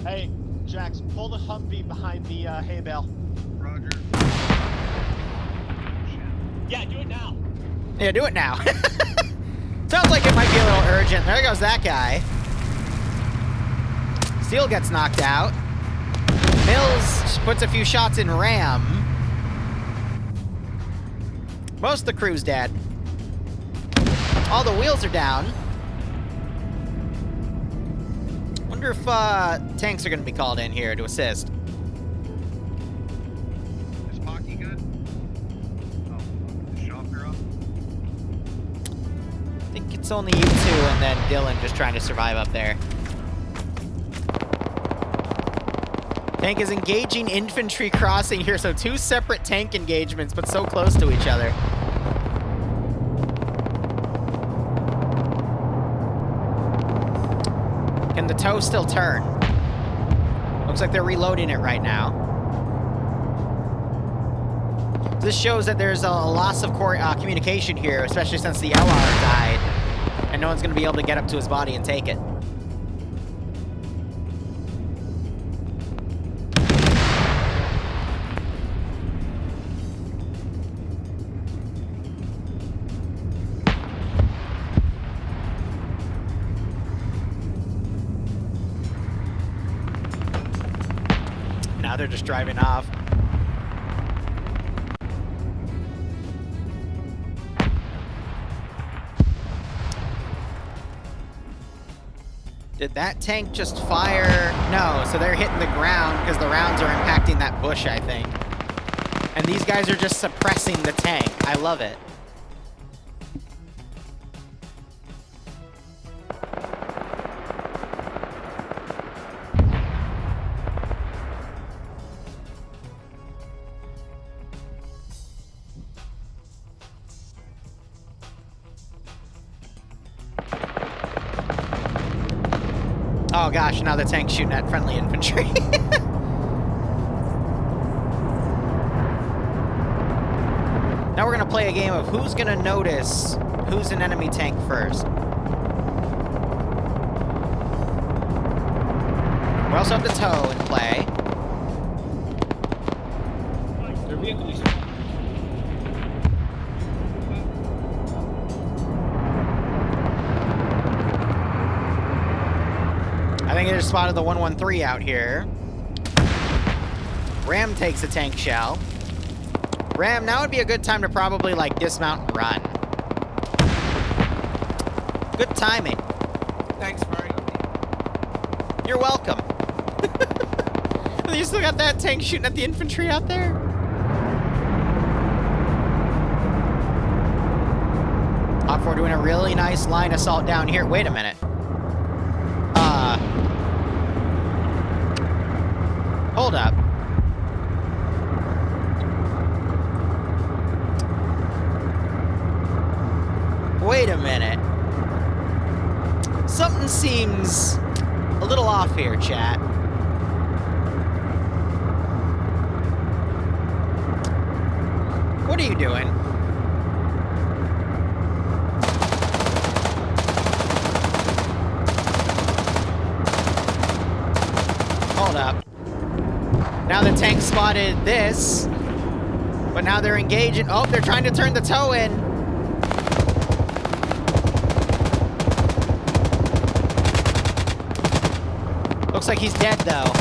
Speaker 8: Hey, Jax, pull the Humvee behind the hay bale. Roger. Yeah, do it now.
Speaker 1: Yeah, do it now. Sounds like it might be a little urgent. There goes that guy. Steel gets knocked out. Mills puts a few shots in Ram. Most of the crew's dead. All the wheels are down. Wonder if tanks are going to be called in here to assist.
Speaker 8: Is Pocky good? Oh, the shopper up.
Speaker 1: I think it's only you two and then Dylan just trying to survive up there. Tank is engaging infantry crossing here, so two separate tank engagements, but so close to each other. Can the tow still turn? Looks like they're reloading it right now. This shows that there's a loss of communication here, especially since the LR died, and no one's going to be able to get up to his body and take it. they're just driving off. Did that tank just fire? No, so they're hitting the ground because the rounds are impacting that bush, I think. And these guys are just suppressing the tank. I love it. Oh gosh, now the tank's shooting at friendly infantry. Now we're gonna play a game of who's gonna notice who's an enemy tank first. We also have the tow in play.
Speaker 9: Their vehicle is...
Speaker 1: I think I just spotted the 113 out here. Ram takes a tank shell. Ram, now would be a good time to probably, like, dismount and run. Good timing.
Speaker 9: Thanks, Murray.
Speaker 1: You're welcome. You still got that tank shooting at the infantry out there? OpFor doing a really nice line assault down here. Wait a minute. Hold up. Wait a minute. Something seems a little off here, chat. What are you doing? Hold up. Now the tank spotted this, but now they're engaging. Oh, they're trying to turn the tow in. Looks like he's dead, though.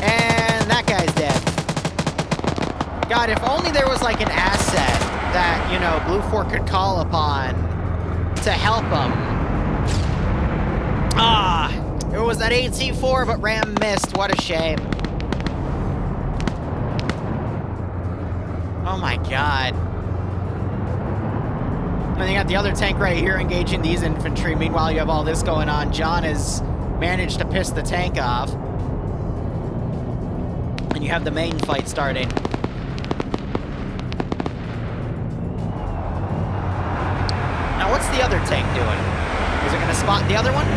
Speaker 1: And that guy's dead. God, if only there was like an asset that, you know, Blue4 could call upon to help him. Ah, it was that AT4, but Ram missed. What a shame. Oh my God. And then you got the other tank right here engaging these infantry. Meanwhile, you have all this going on. John has managed to piss the tank off. And you have the main fight starting. Now, what's the other tank doing? Is it going to spot the other one?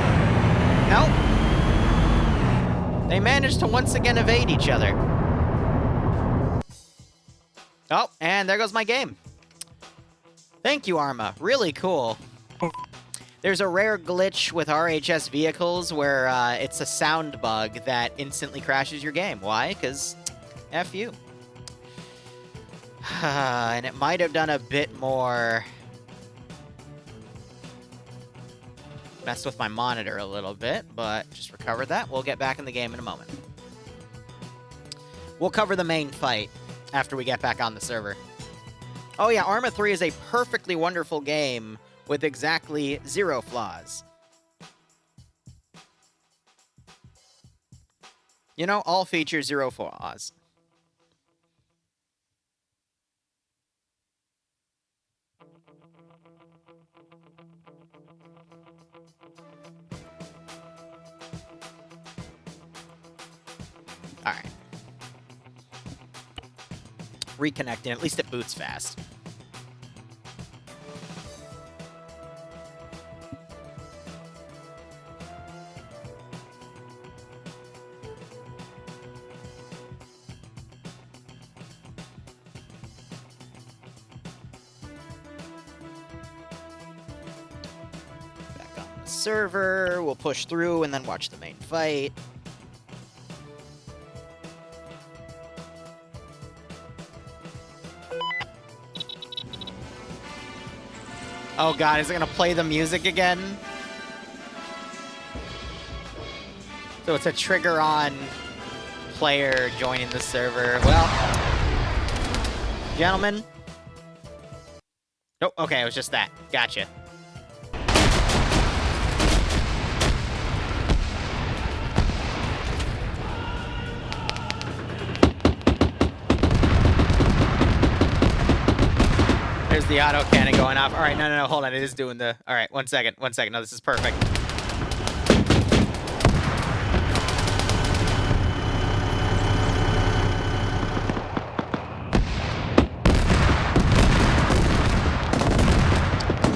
Speaker 1: No. They managed to once again evade each other. Oh, and there goes my game. Thank you, Arma. Really cool. There's a rare glitch with RHS vehicles where it's a sound bug that instantly crashes your game. Why? Because F you. And it might have done a bit more... Messed with my monitor a little bit, but just recovered that. We'll get back in the game in a moment. We'll cover the main fight after we get back on the server. Oh yeah, Arma 3 is a perfectly wonderful game with exactly 0 flaws. You know, all features, 0 flaws. All right. Reconnecting. At least it boots fast. Back on the server. We'll push through and then watch the main fight. Oh God, is it gonna play the music again? So it's a trigger on player joining the server. Well, gentlemen. Oh, okay, it was just that. Gotcha. There's the auto cannon going off. All right, no, hold on. It is doing the... All right, one second. No, this is perfect.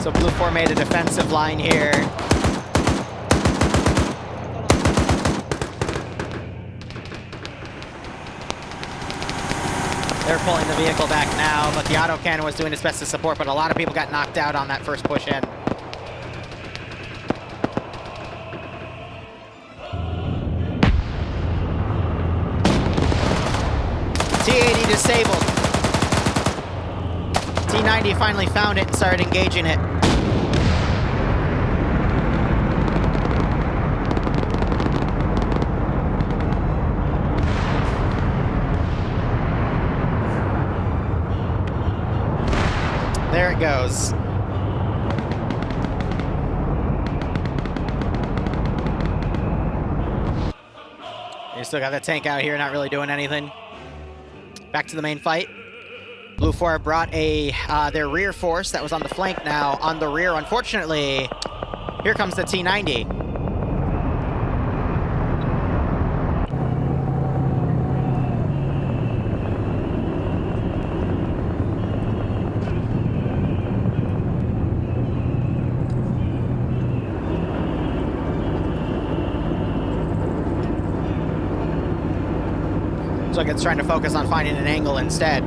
Speaker 1: So Blue 4 made a defensive line here. They're pulling the vehicle back now, but the autocannon was doing its best to support, but a lot of people got knocked out on that first push in. T-80 disabled. T-90 finally found it and started engaging it. There it goes. You still got the tank out here, not really doing anything. Back to the main fight. Blue 4 brought their rear force that was on the flank now on the rear. Unfortunately, here comes the T-90. Looks like it's trying to focus on finding an angle instead.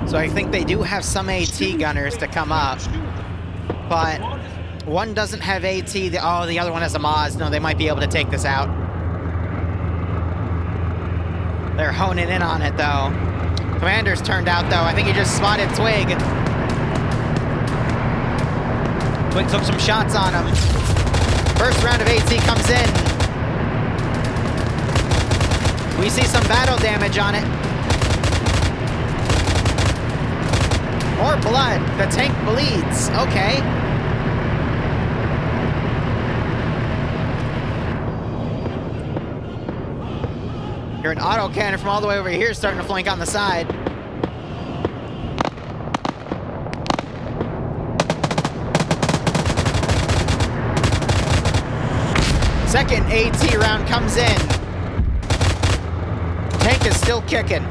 Speaker 1: So I think they do have some AT gunners to come up, but one doesn't have AT, the other one has a Moz. No, they might be able to take this out. They're honing in on it, though. Commander's turned out, though. I think he just spotted Twig. Twig took some shots on him. First round of AT comes in. We see some battle damage on it. More blood. The tank bleeds. Okay. You're an autocannon from all the way over here starting to flank on the side. Second AT round comes in. Tank is still kicking.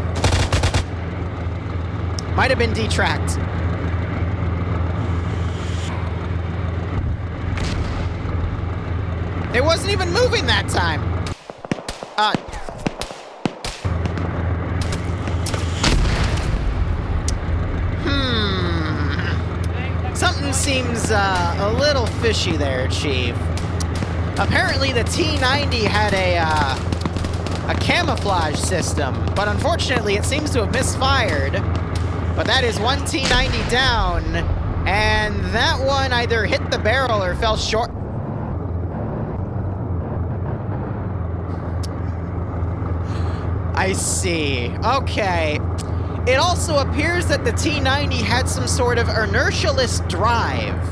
Speaker 1: Might have been detracked. It wasn't even moving that time. Something seems a little fishy there, Chief. Apparently the T-90 had a camouflage system, but unfortunately it seems to have misfired. But that is one T-90 down, and that one either hit the barrel or fell short. I see. Okay. It also appears that the T-90 had some sort of inertialess drive.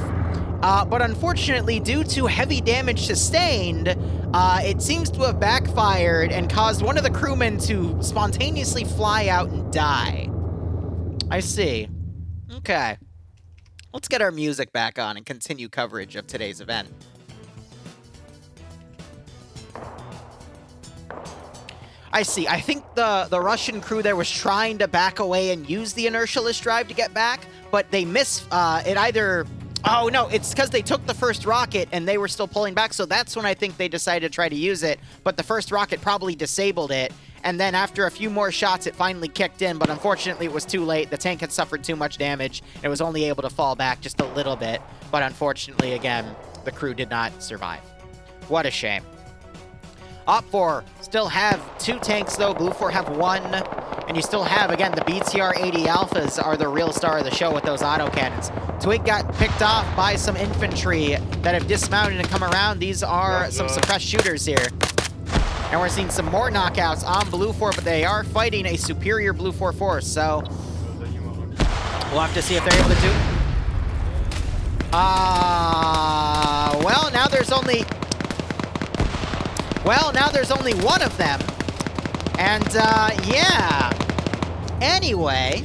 Speaker 1: But unfortunately, due to heavy damage sustained, it seems to have backfired and caused one of the crewmen to spontaneously fly out and die. I see. Okay. Let's get our music back on and continue coverage of today's event. I see. I think the Russian crew there was trying to back away and use the inertialess drive to get back, but they it either Oh, no, it's because they took the first rocket and they were still pulling back, so that's when I think they decided to try to use it, but the first rocket probably disabled it, and then after a few more shots, it finally kicked in, but unfortunately, it was too late. The tank had suffered too much damage. It was only able to fall back just a little bit, but unfortunately, again, the crew did not survive. What a shame. OpFor still have 2 tanks, though. BlueFor have 1. And you still have, again, the BTR-80 Alphas are the real star of the show with those autocannons. Twig got picked off by some infantry that have dismounted and come around. These are some suppressed shooters here. And we're seeing some more knockouts on BlueFor, but they are fighting a superior BlueFor force, so we'll have to see if they're able to do... well, now there's only... Well, now there's only 1 of them. And, yeah. Anyway.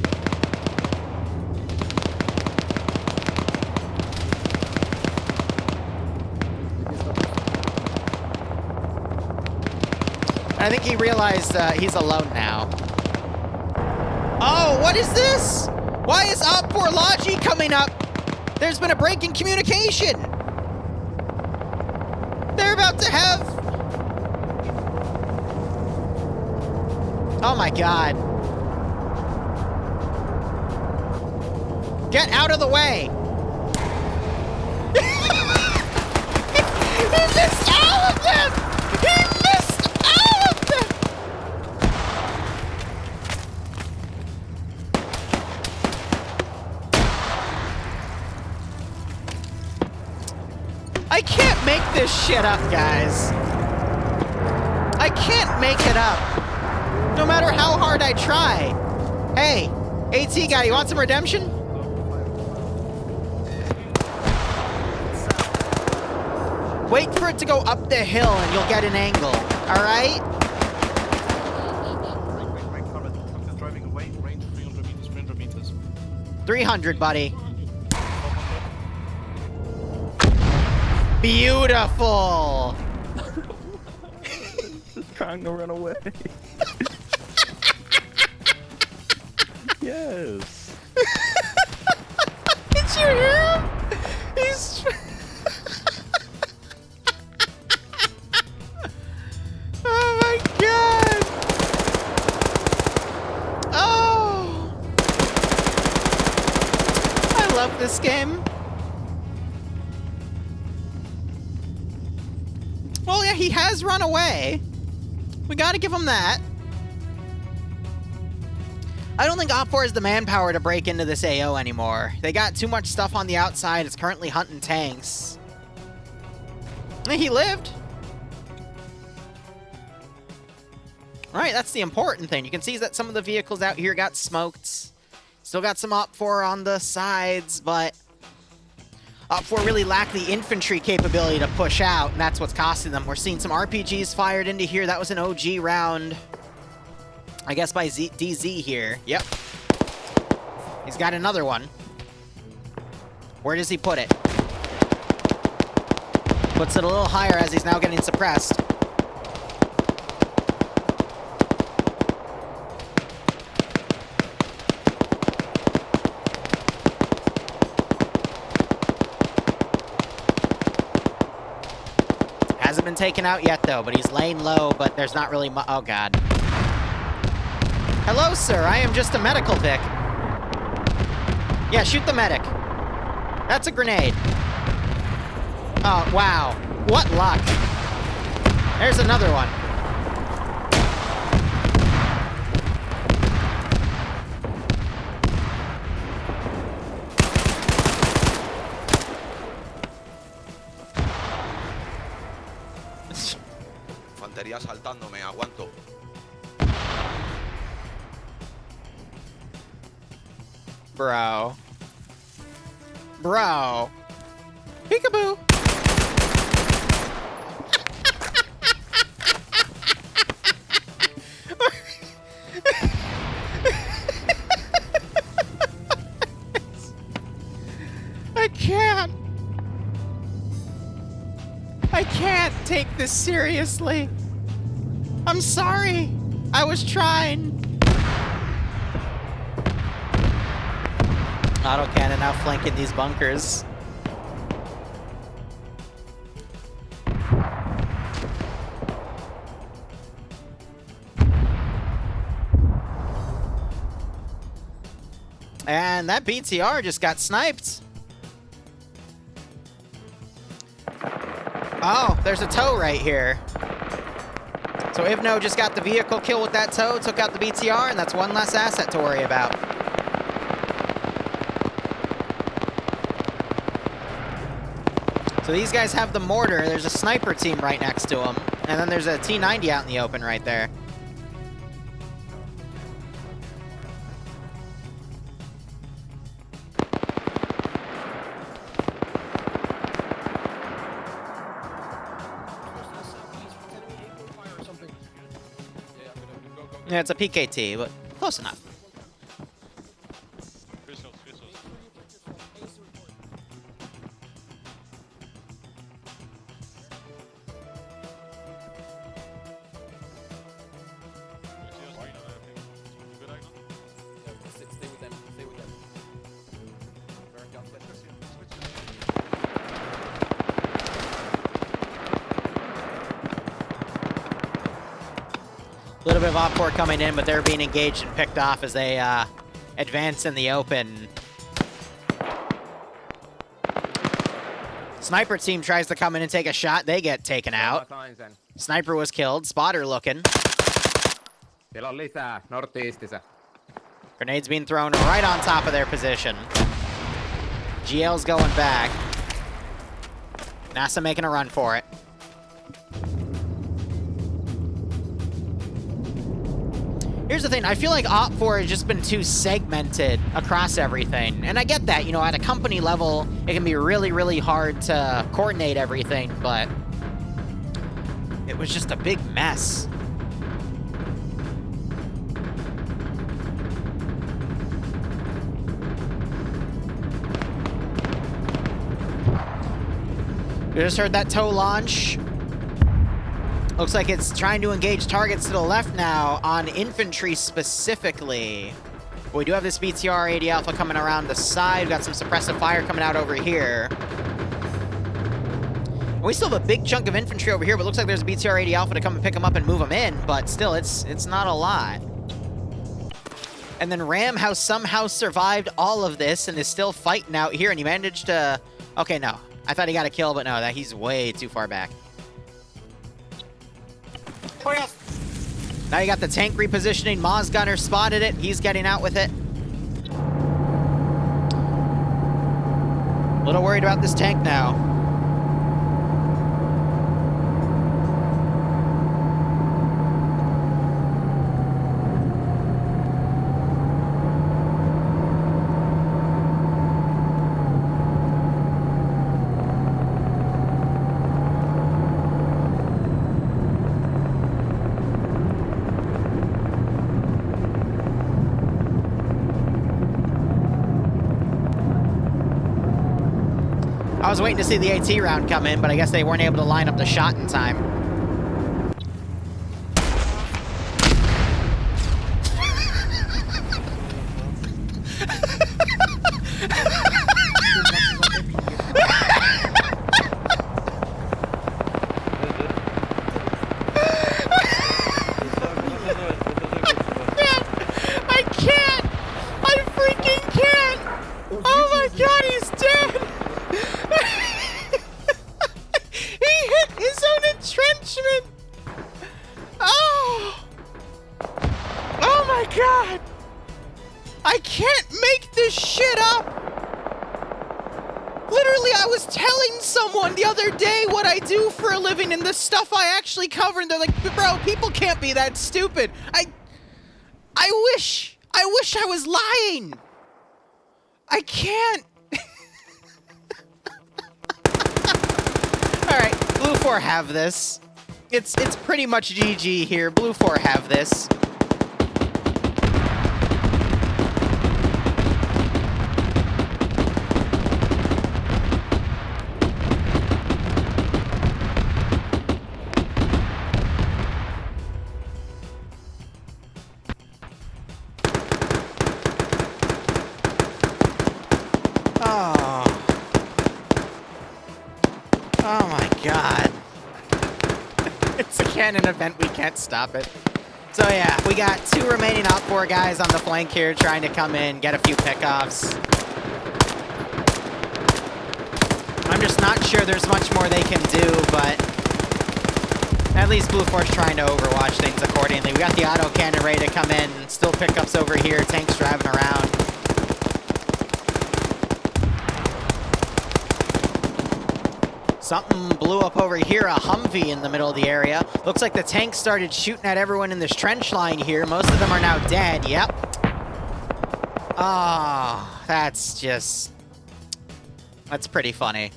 Speaker 1: I think he realized he's alone now. Oh, what is this? Why is OpFor Logi coming up? There's been a break in communication. They're about to have... Oh my god. Get out of the way! He missed all of them! He missed all of them! I can't make this shit up, guys. I can't make it up. No matter how hard I try. Hey, AT guy, you want some redemption? Wait for it to go up the hill and you'll get an angle, all right?
Speaker 8: Wait, cover. I'm driving away. Range 300 meters, 300 meters.
Speaker 1: 300, buddy. Beautiful.
Speaker 6: Trying to run away. Yes.
Speaker 1: Did you hear him? He's... Oh my god! Oh! I love this game. Well, yeah, he has run away. We gotta give him that. I don't think OpFor has the manpower to break into this AO anymore. They got too much stuff on the outside. It's currently hunting tanks. He lived. All right, that's the important thing. You can see that some of the vehicles out here got smoked. Still got some OpFor on the sides, but OpFor really lacked the infantry capability to push out, and that's what's costing them. We're seeing some RPGs fired into here. That was an OG round, I guess, by DZ here. Yep. He's got another one. Where does he put it? Puts it a little higher as he's now getting suppressed. Hasn't been taken out yet, though, but he's laying low, but there's not really much. Oh, God. Hello, sir. I am just a medical pick. Yeah, shoot the medic. That's a grenade. Oh, wow. What luck. There's another one.
Speaker 12: Infantería saltándome, aguanto.
Speaker 1: Bro. Bro. Peekaboo. I can't take this seriously. I'm sorry. I was trying. Autocannon now flanking these bunkers. And that BTR just got sniped. Oh, there's a tow right here. So Ivno just got the vehicle kill with that tow, took out the BTR, and that's one less asset to worry about. So these guys have the mortar. There's a sniper team right next to them. And then there's a T90 out in the open right there. Yeah, it's a PKT, but close enough. A little bit of OpFor coming in, but they're being engaged and picked off as they advance in the open. Sniper team tries to come in and take a shot. They get taken out. Sniper was killed. Spotter looking. Grenades being thrown right on top of their position. GL's going back. NASA making a run for it. Here's the thing, I feel like OpFor has just been too segmented across everything. And I get that, you know, at a company level, it can be really, really hard to coordinate everything, but it was just a big mess. We just heard that tow launch. Looks like it's trying to engage targets to the left now on infantry specifically. But we do have this BTR 80 Alpha coming around the side. We've got some suppressive fire coming out over here. And we still have a big chunk of infantry over here, but looks like there's a BTR 80 Alpha to come and pick them up and move them in. But still, it's not a lot. And then Ram has somehow survived all of this and is still fighting out here. And he managed to... Okay, no. I thought he got a kill, but no, he's way too far back. Now you got the tank repositioning. Maz Gunner spotted it. He's getting out with it. A little worried about this tank now. I was waiting to see the AT round come in, but I guess they weren't able to line up the shot in time. I can't! I freaking can't! Oh my god, he's dead! He hit his own entrenchment! Oh! Oh my god! I can't make this shit up! Literally, I was telling someone the other day what I do for a living and the stuff I actually cover, and they're like, bro, people can't be that stupid. I wish I was lying. I can't. Alright, Blue 4 have this. It's pretty much GG here. Blue 4 have this. Oh my god. It's a canon event, we can't stop it. So yeah, we got 2 remaining OpFor guys on the flank here trying to come in, get a few pickoffs. I'm just not sure there's much more they can do, but at least Blue Force trying to overwatch things accordingly. We got the auto cannon ready to come in, still pickups over here, tanks driving around. Something blew up over here, a Humvee in the middle of the area. Looks like the tank started shooting at everyone in this trench line here. Most of them are now dead, yep. Ah, that's pretty funny.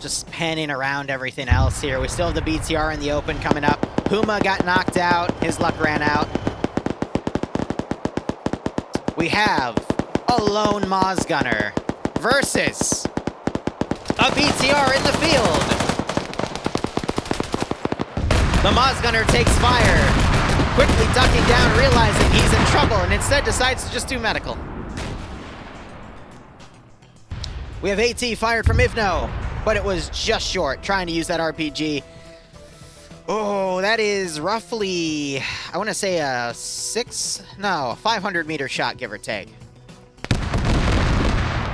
Speaker 1: Just panning around everything else here. We still have the BTR in the open coming up. Puma got knocked out. His luck ran out. We have a lone Moz Gunner versus a BTR in the field. The Moz Gunner takes fire, quickly ducking down, realizing he's in trouble, and instead decides to just do medical. We have AT fired from Ivno, but it was just short, trying to use that RPG. Oh, that is roughly, I want to say a 500 meter shot, give or take.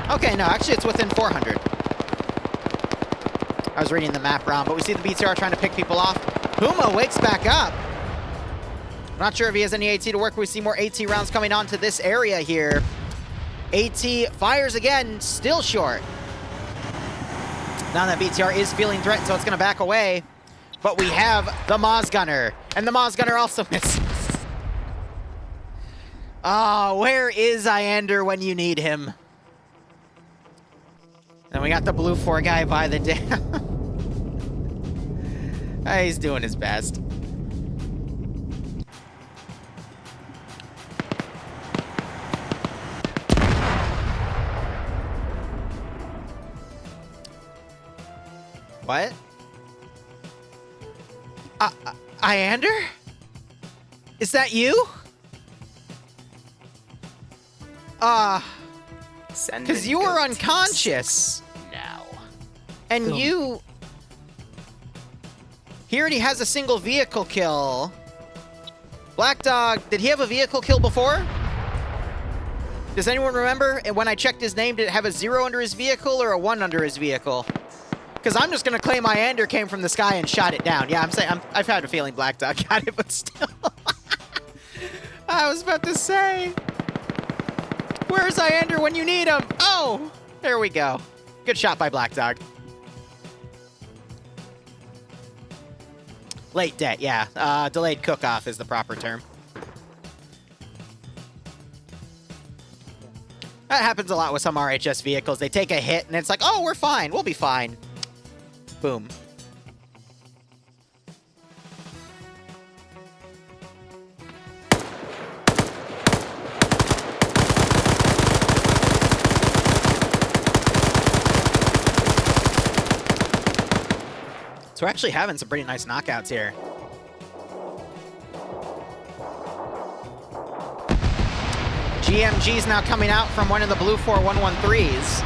Speaker 1: Okay, no, actually it's within 400. I was reading the map wrong, but we see the BTR trying to pick people off. Puma wakes back up. I'm not sure if he has any AT to work. We see more AT rounds coming onto this area here. AT fires again, still short. Now that BTR is feeling threatened, so it's going to back away. But we have the Moz Gunner, and the Moz Gunner also misses. Oh, where is Iander when you need him? And we got the Blue 4 guy by the dam. He's doing his best. What? Iander? Is that you? Because you were unconscious.
Speaker 9: Now.
Speaker 1: And you... He already has a single vehicle kill. Black Dog, did he have a vehicle kill before? Does anyone remember? And when I checked his name, did it have a 0 under his vehicle or a 1 under his vehicle? Because I'm just going to claim Iander came from the sky and shot it down. Yeah, I've had a feeling Black Dog got it, but still. I was about to say. Where's Iander when you need him? Oh, there we go. Good shot by Black Dog. Late debt, yeah. Delayed cook-off is the proper term. That happens a lot with some RHS vehicles. They take a hit, and it's like, oh, we're fine. We'll be fine. Boom. So we're actually having some pretty nice knockouts here. GMG's now coming out from one of the Blue 4 113s.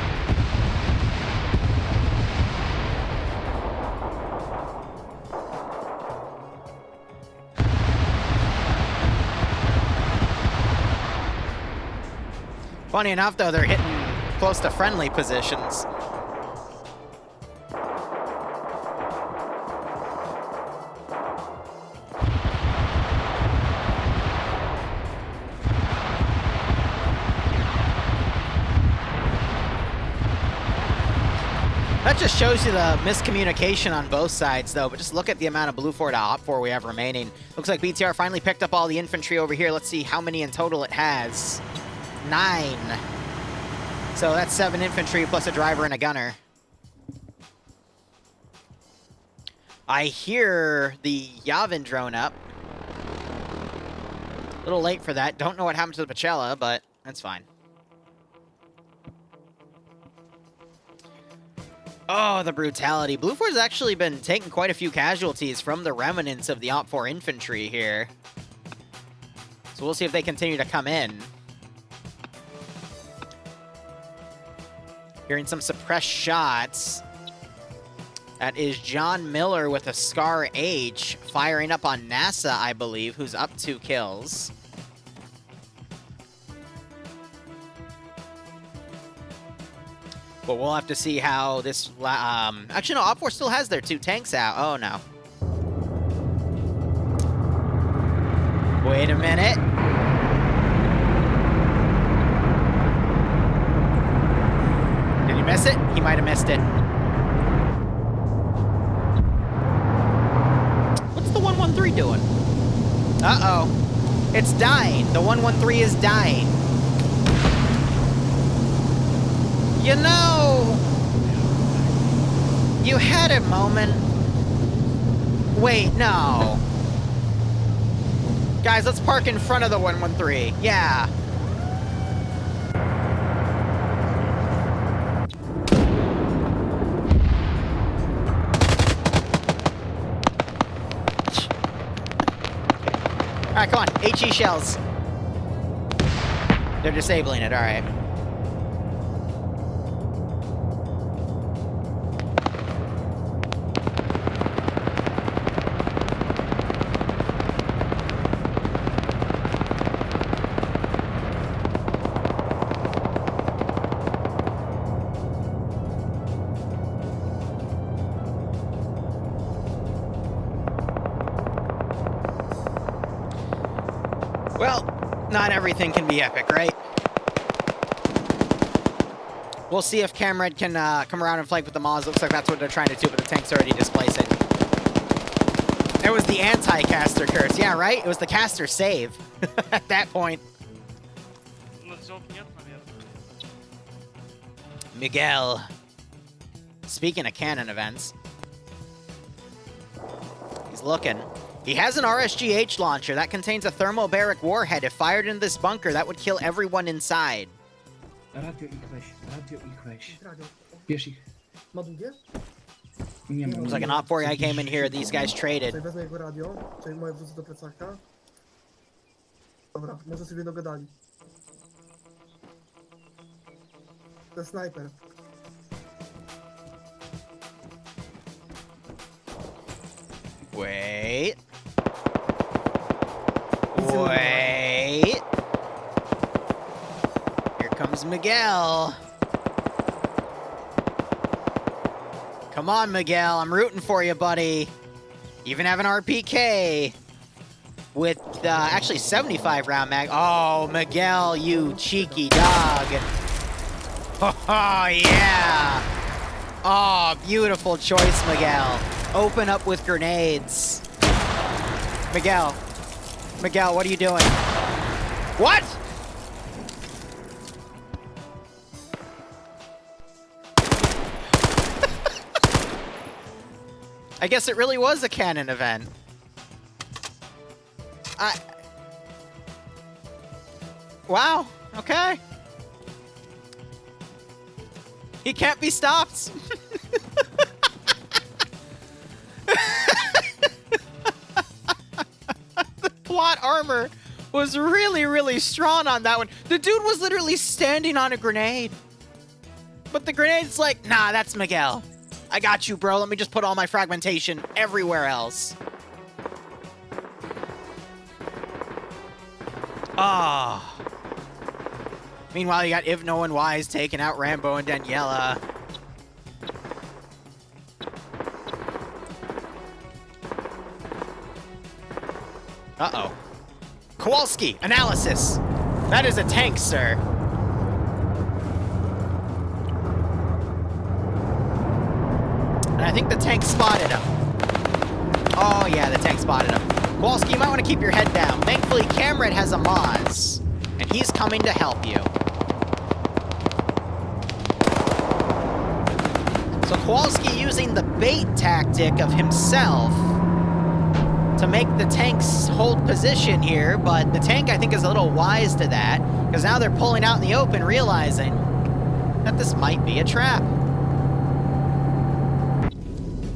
Speaker 1: Funny enough, though, they're hitting close to friendly positions. That just shows you the miscommunication on both sides, though. But just look at the amount of Blue 4 to OpFor we have remaining. Looks like BTR finally picked up all the infantry over here. Let's see how many in total it has. 9. So that's 7 infantry plus a driver and a gunner. I hear the Yavin drone up. A little late for that. Don't know what happened to the Pachella, but that's fine. Oh, the brutality. Blue Force has actually been taking quite a few casualties from the remnants of the OpFor infantry here. So we'll see if they continue to come in. Hearing some suppressed shots. That is John Miller with a Scar H, firing up on NASA, I believe, who's up 2 kills. But we'll have to see how this... actually, no, OpFor still has their 2 tanks out. Oh, no. Wait a minute. Did he miss it? He might have missed it. What's the 113 doing? Uh-oh. It's dying. The 113 is dying. You know, you had a moment. Wait, no. Guys, let's park in front of the 113. Yeah. All right, come on. HE shells. They're disabling it. All right. Well, not everything can be epic, right? We'll see if Camred can come around and flank with the Maws. Looks like that's what they're trying to do, but the tank's already displacing. It was the anti-caster curse. Yeah, right? It was the caster save at that point. Miguel. Speaking of cannon events. He's looking. He has an RSGH launcher that contains a thermobaric warhead. If fired into this bunker, that would kill everyone inside. It was like an OpFor guy came in here, these guys traded. Wait. Wait. Here comes Miguel. Come on, Miguel. I'm rooting for you, buddy. Even have an RPK. With, actually 75 round mag. Oh, Miguel, you cheeky dog. Oh, yeah. Oh, beautiful choice, Miguel. Open up with grenades. Miguel. Miguel, what are you doing? What? I guess it really was a cannon event. Wow, okay. He can't be stopped. The plot armor was really, really strong on that one. The dude was literally standing on a grenade. But the grenade's like, nah, that's Miguel. I got you, bro. Let me just put all my fragmentation everywhere else. Ah. Oh. Meanwhile, you got Ivno and Wise taking out Rambo and Daniela. Uh-oh. Kowalski, analysis. That is a tank, sir. And I think the tank spotted him. Oh, yeah, the tank spotted him. Kowalski, you might want to keep your head down. Thankfully, Camred has a Moz, and he's coming to help you. So Kowalski using the bait tactic of himself to make the tanks hold position here, but the tank, I think, is a little wise to that, because now they're pulling out in the open, realizing that this might be a trap.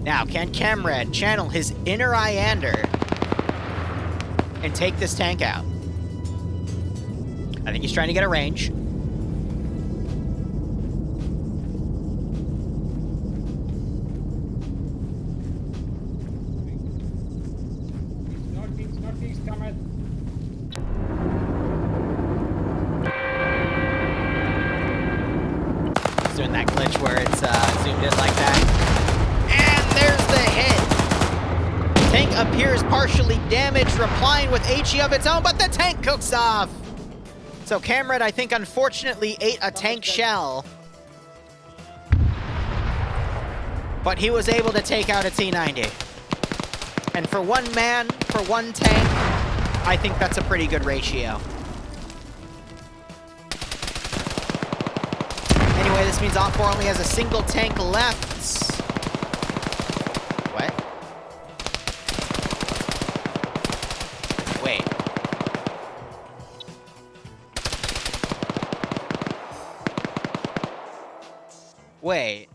Speaker 1: Now, can Camred channel his inner Iander and take this tank out? I think he's trying to get a range.
Speaker 7: Northeast, comrade.
Speaker 1: He's doing that glitch where it's zoomed in like that. And there's the hit. Tank appears partially damaged, replying with HE of its own, but the tank cooks off. So Camred, I think, unfortunately ate a tank shell. But he was able to take out a T-90. And for one man, for one tank, I think that's a pretty good ratio. Anyway, this means OpFor only has a single tank left. What? Wait. Wait.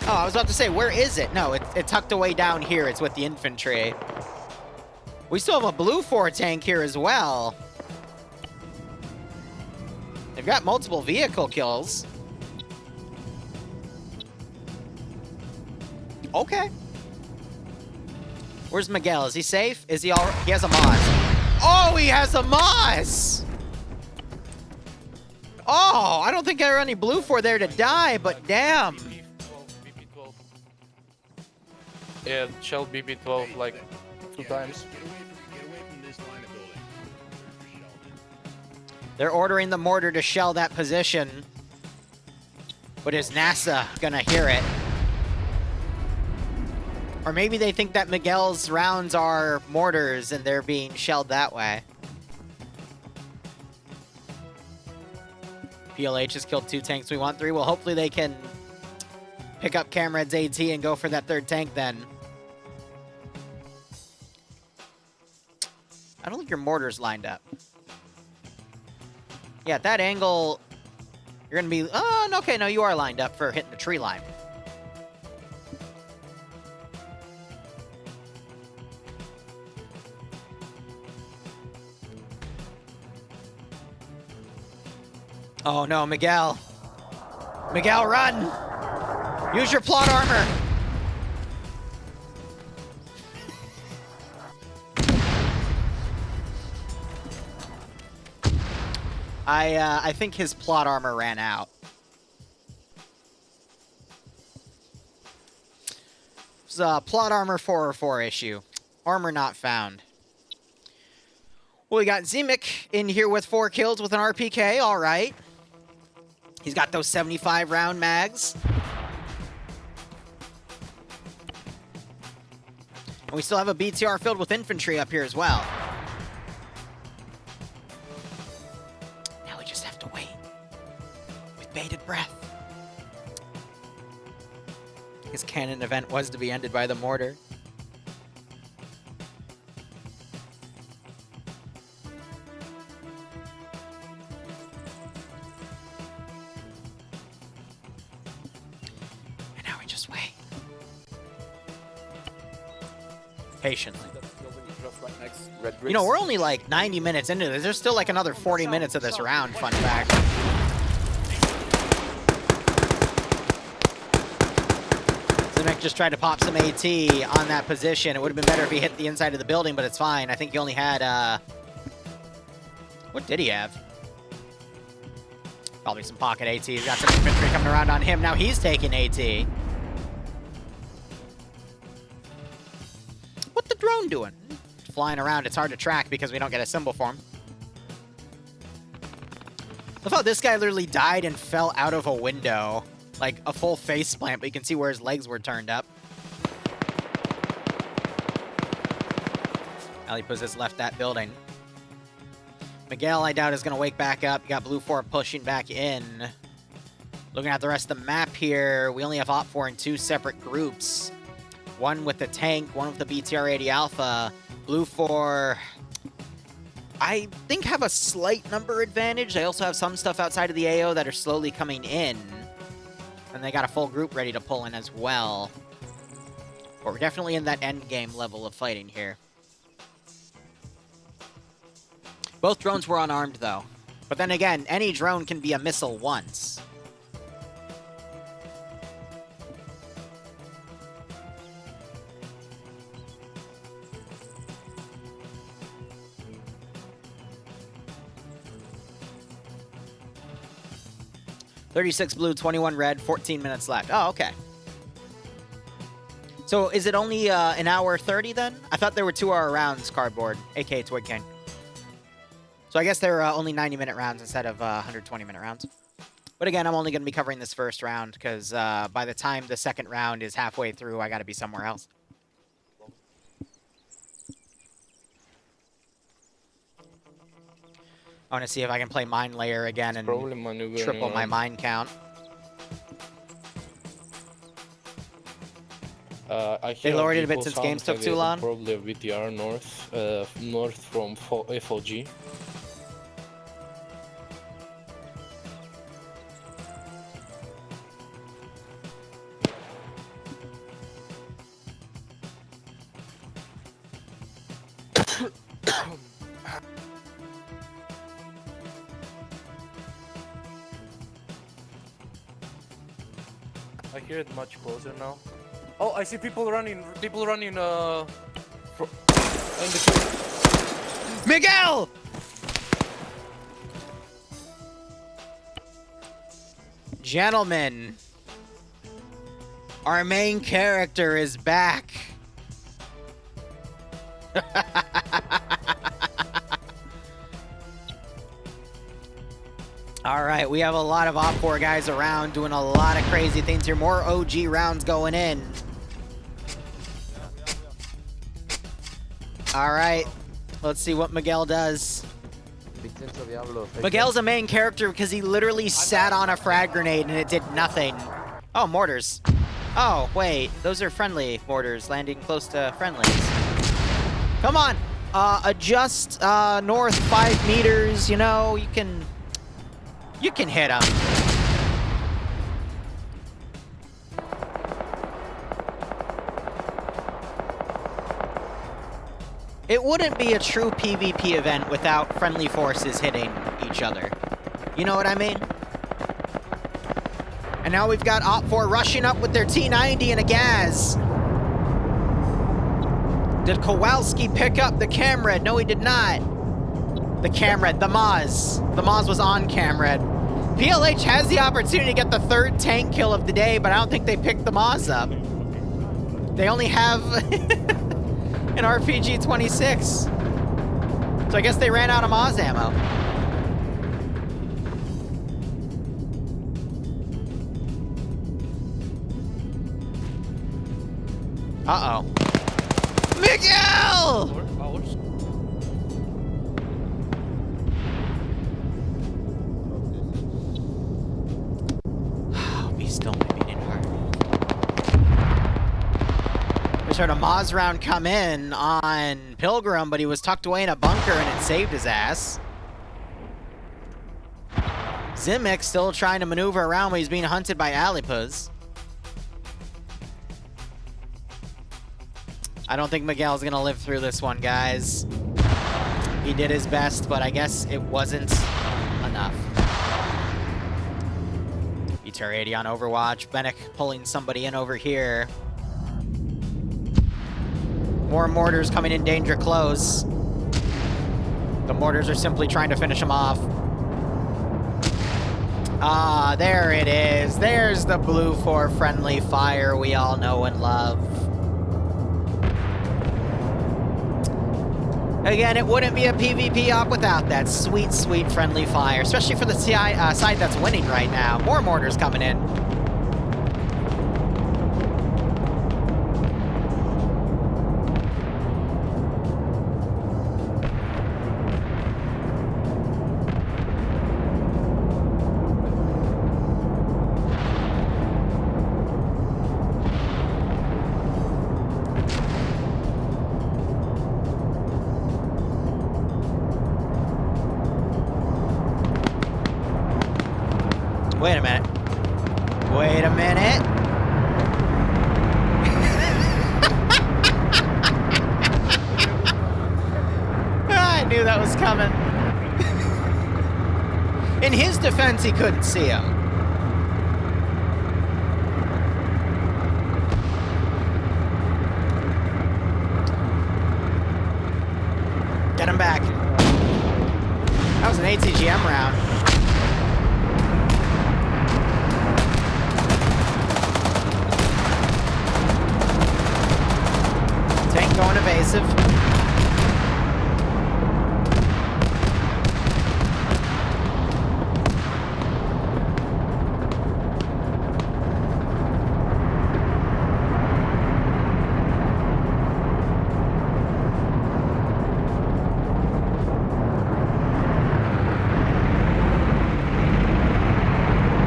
Speaker 1: Oh, I was about to say, where is it? No, it's tucked away down here. It's with the infantry. We still have a blue 4 tank here as well. They've got multiple vehicle kills. Okay. Where's Miguel? Is he safe? Is he all... He has a Moz. Oh, he has a Moz! Oh, I don't think there are any blue 4 there to die, but damn.
Speaker 6: Yeah, shell BB-12 like 2 times.
Speaker 1: They're ordering the mortar to shell that position. But is NASA gonna hear it? Or maybe they think that Miguel's rounds are mortars and they're being shelled that way. PLH has killed 2 tanks. We want 3. Well, hopefully they can pick up Camred's AT and go for that 3rd tank then. I don't think your mortar's lined up. Yeah, at that angle, you're going to be... Oh, okay, no, you are lined up for hitting the tree line. Oh, no, Miguel. Miguel, run! Use your plot armor! I think his plot armor ran out. It's a plot armor 404 issue. Armor not found. Well, we got Zimic in here with 4 kills with an RPK. All right. He's got those 75 round mags. And we still have a BTR filled with infantry up here as well. Now we just have to wait with bated breath. His cannon event was to be ended by the mortar. And now we just wait. Patiently. You know, we're only like 90 minutes into this. There's still like another 40 minutes of this round, fun fact. Zimic just tried to pop some AT on that position. It would have been better if he hit the inside of the building, but it's fine. I think he only had, what did he have? Probably some pocket AT. He's got some infantry coming around on him. Now he's taking AT. What the drone doing? Flying around. It's hard to track because we don't get a symbol for him. Look how this guy literally died and fell out of a window. Like a full face plant, but you can see where his legs were turned up. Alipuz has left that building. Miguel, I doubt, is going to wake back up. You got Blue 4 pushing back in. Looking at the rest of the map here, we only have OpFor in 2 separate groups. One with the tank, one with the BTR-80 Alpha. Blue 4, I think, have a slight number advantage. They also have some stuff outside of the AO that are slowly coming in. And they got a full group ready to pull in as well. But we're definitely in that end game level of fighting here. Both drones were unarmed, though. But then again, any drone can be a missile once. $36 blue, 21 red, 14 minutes left. Oh, okay. So is it only an hour 30 then? I thought there were 2-hour rounds, Cardboard, aka Twig King. So I guess they're only 90-minute rounds instead of 120-minute rounds. But again, I'm only going to be covering this first round because by the time the second round is halfway through, I got to be somewhere else. I want to see if I can play Mine Layer again and triple my mine count. They lowered it a bit since games took too long.
Speaker 6: Probably a VTR north from FOG. I hear it much closer now. Oh, I see people running. People running. In the
Speaker 1: Miguel! Gentlemen, our main character is back. All right, we have a lot of OpFor guys around doing a lot of crazy things here. More OG rounds going in. All right, let's see what Miguel does. Miguel's a main character because he literally sat on a frag grenade and it did nothing. Oh, mortars. Oh, wait, those are friendly mortars landing close to friendlies. Come on, adjust north 5 meters, you know, you can hit him. It wouldn't be a true PvP event without friendly forces hitting each other. You know what I mean? And now we've got OpFor rushing up with their T90 and a Gaz. Did Kowalski pick up the Camred? No, he did not. The Camred, the Maz. The Maz was on Camred. PLH has the opportunity to get the 3rd tank kill of the day, but I don't think they picked the Maz up. They only have an RPG-26. So I guess they ran out of Maz ammo. Uh-oh. Miguel! Be still, maybe in heart. We heard a Maz round come in on Pilgrim, but he was tucked away in a bunker and it saved his ass. Zimik still trying to maneuver around, but he's being hunted by Alipuz. I don't think Miguel's gonna live through this one, guys. He did his best, but I guess it wasn't enough. Eter 80 on Overwatch. Bennick pulling somebody in over here. More mortars coming in danger close. The mortars are simply trying to finish him off. Ah, there it is. There's the blue 4 friendly fire we all know and love. Again, it wouldn't be a PvP op without that sweet, sweet friendly fire, especially for the side that's winning right now. More mortars coming in. Wait a minute. Wait a minute. knew that was coming. In his defense, he couldn't see him. Get him back. That was an ATGM round. Tank going evasive.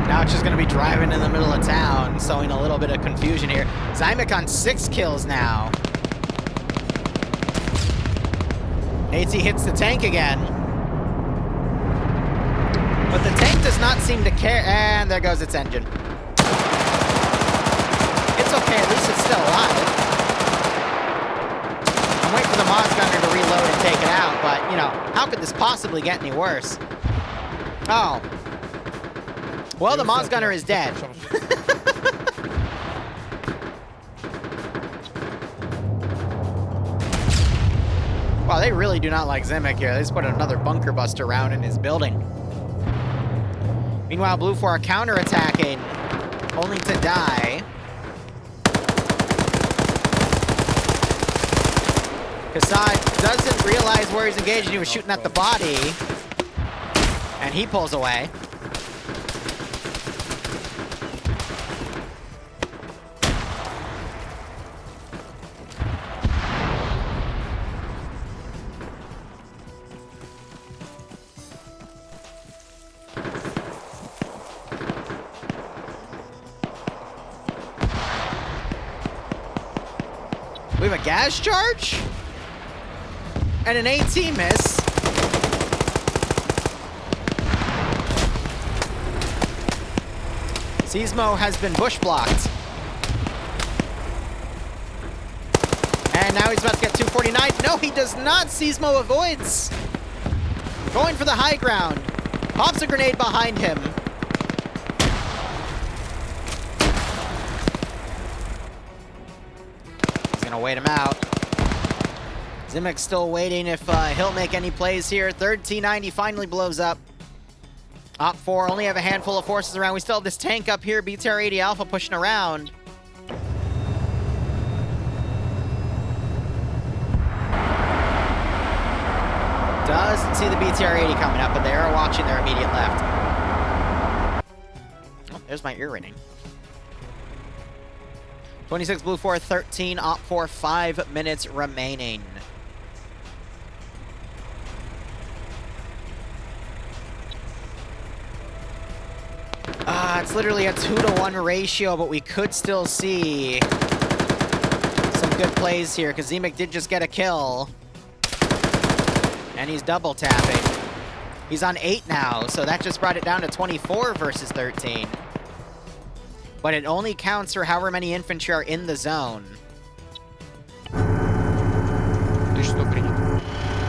Speaker 1: Now it's just going to be driving in the middle of town, sowing a little bit of confusion here. Zymek on 6 kills now. AT hits the tank again. But the tank does not seem to care. And there goes its engine. It's okay, at least it's still alive. I'm waiting for the Moz Gunner to reload and take it out, but, you know, how could this possibly get any worse? Oh. Well, the Moz Gunner is dead. Wow, they really do not like Zymek here. They just put another bunker buster round in his building. Meanwhile, Blue 4 are counterattacking, only to die. Kassad doesn't realize where he's engaged, and he was shooting at the body. And he pulls away. We have a gas charge? And an AT miss. Seismo has been bush blocked. And now he's about to get 249. No, he does not. Seismo avoids. Going for the high ground. Pops a grenade behind him. Gonna wait him out. Zymek's still waiting if he'll make any plays here. Third T90 finally blows up. OpFor only have a handful of forces around. We still have this tank up here, BTR-80 Alpha pushing around. Doesn't see the BTR-80 coming up, but they are watching their immediate left. Oh, there's my ear ringing. 26 Blue 4, 13 OpFor, 5 minutes remaining. It's literally a 2-to-1 ratio, but we could still see some good plays here, because Zymek did just get a kill. And he's double tapping. He's on 8 now, so that just brought it down to 24 versus 13. But it only counts for however many infantry are in the zone.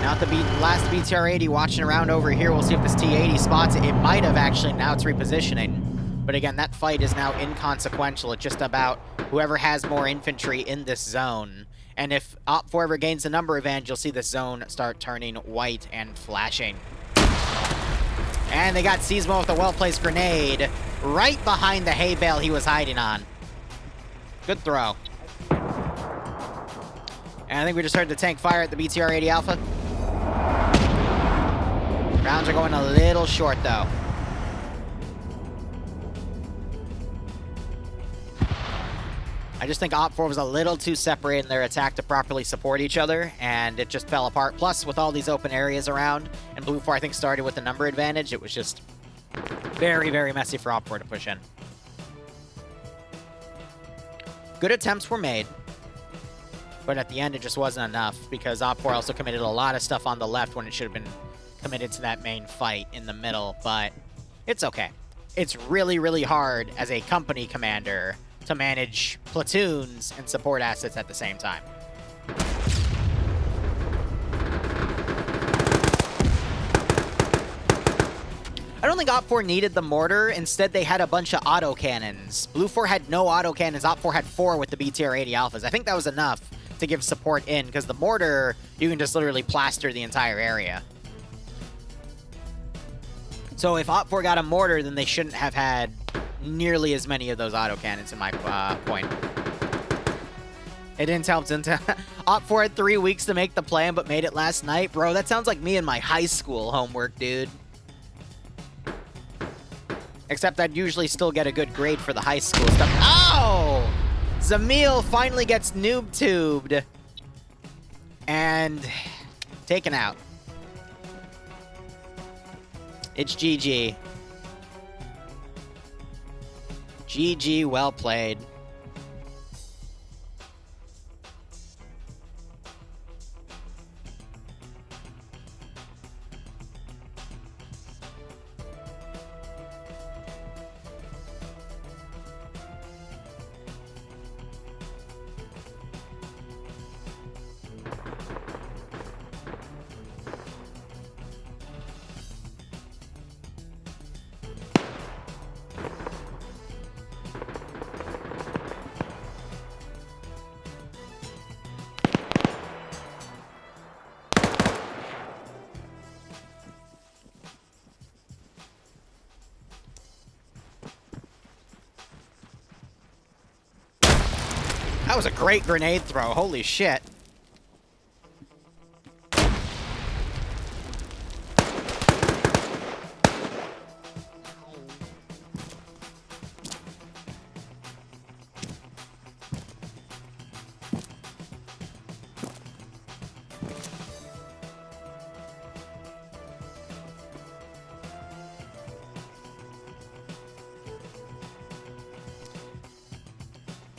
Speaker 1: Now the last BTR-80 watching around over here. We'll see if this T-80 spots it. It might have actually. Now it's repositioning. But again, that fight is now inconsequential. It's just about whoever has more infantry in this zone. And if OpFor ever gains the number advantage, you'll see this zone start turning white and flashing. And they got Seismo with a well-placed grenade right behind the hay bale he was hiding on. Good throw. And I think we just heard the tank fire at the BTR-80 Alpha. Rounds are going a little short, though. I just think OpFor was a little too separated in their attack to properly support each other, and it just fell apart. Plus, with all these open areas around, and Blue 4, I think, started with the number advantage, it was just very, very messy for OpFor to push in. Good attempts were made, but at the end, it just wasn't enough, because OpFor also committed a lot of stuff on the left when it should have been committed to that main fight in the middle, but it's okay. It's really, really hard as a company commander to manage platoons and support assets at the same time. don't think OpFor needed the mortar. Instead, they had a bunch of autocannons. Blue 4 had no autocannons. OpFor had 4 with the BTR 80 alphas. I think that was enough to give support in, because the mortar, you can just literally plaster the entire area. So if OpFor got a mortar, then they shouldn't have had nearly as many of those autocannons in my point. It didn't help until OpFor had 3 weeks to make the plan, but made it last night. Bro, that sounds like me in my high school homework, dude. Except I'd usually still get a good grade for the high school stuff. Oh! Zamil finally gets noob-tubed. And taken out. It's GG. GG, well played. That was a great grenade throw. Holy shit.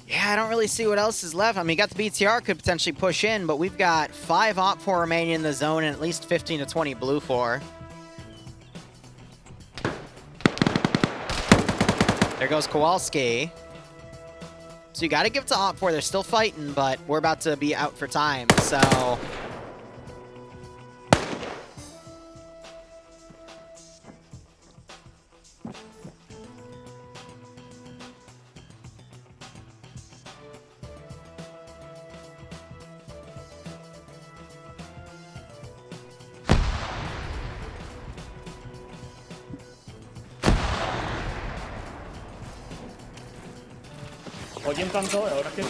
Speaker 1: Yeah, I don't really see what else is left. I mean, got the BTR could potentially push in, but we've got 5 OpFor remaining in the zone and at least 15 to 20 Blue 4. There goes Kowalski. So you got to give it to OpFor. They're still fighting, but we're about to be out for time, so...
Speaker 11: Oyen tanto, ahora que...
Speaker 1: So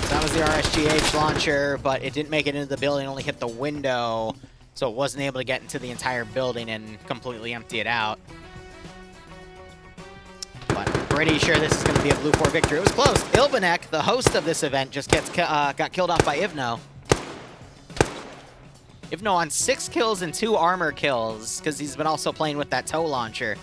Speaker 1: that was the RSGH launcher, but it didn't make it into the building, only hit the window, so it wasn't able to get into the entire building and completely empty it out. But I'm pretty sure this is going to be a Blue 4 victory. It was close. Ilbanek, the host of this event, just got killed off by Ivno. Ivno on 6 kills and 2 armor kills, because he's been also playing with that tow launcher.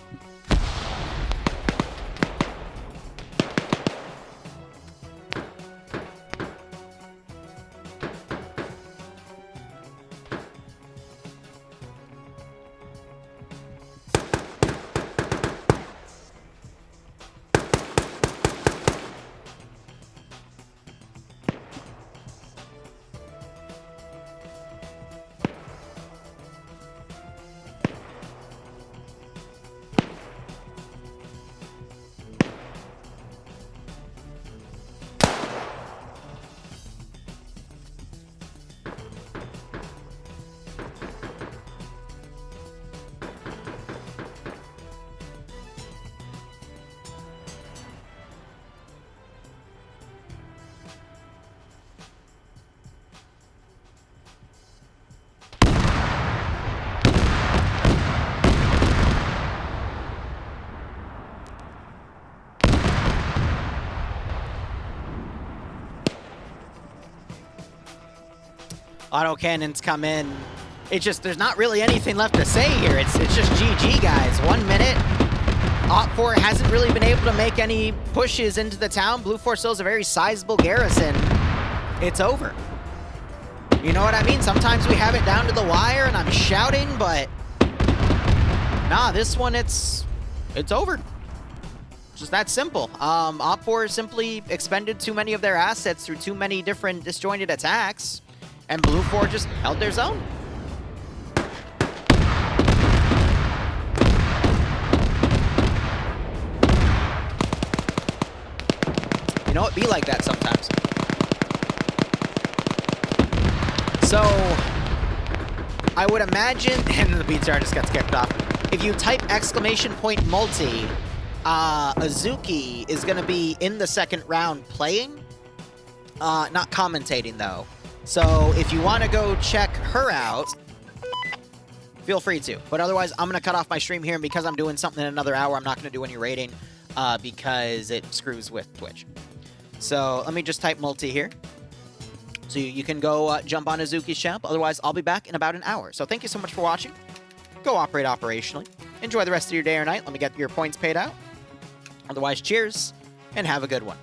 Speaker 1: Autocannons come in. It's just, there's not really anything left to say here. It's just GG, guys. 1 minute. OpFor hasn't really been able to make any pushes into the town. Blue 4 still has a very sizable garrison. It's over. You know what I mean? Sometimes we have it down to the wire and I'm shouting, but nah, this one, it's over. Just that simple. OpFor simply expended too many of their assets through too many different disjointed attacks. And Blue 4 just held their zone. You know, it be like that sometimes. So, I would imagine, and the BTR just gets kicked off. If you type !multi, Azuki is going to be in the second round playing, not commentating though. So if you want to go check her out, feel free to. But otherwise, I'm going to cut off my stream here, and because I'm doing something in another hour, I'm not going to do any rating because it screws with Twitch. So let me just type multi here. So you can go jump on Azuki's channel. Otherwise, I'll be back in about an hour. So thank you so much for watching. Go operate operationally. Enjoy the rest of your day or night. Let me get your points paid out. Otherwise, cheers, and have a good one.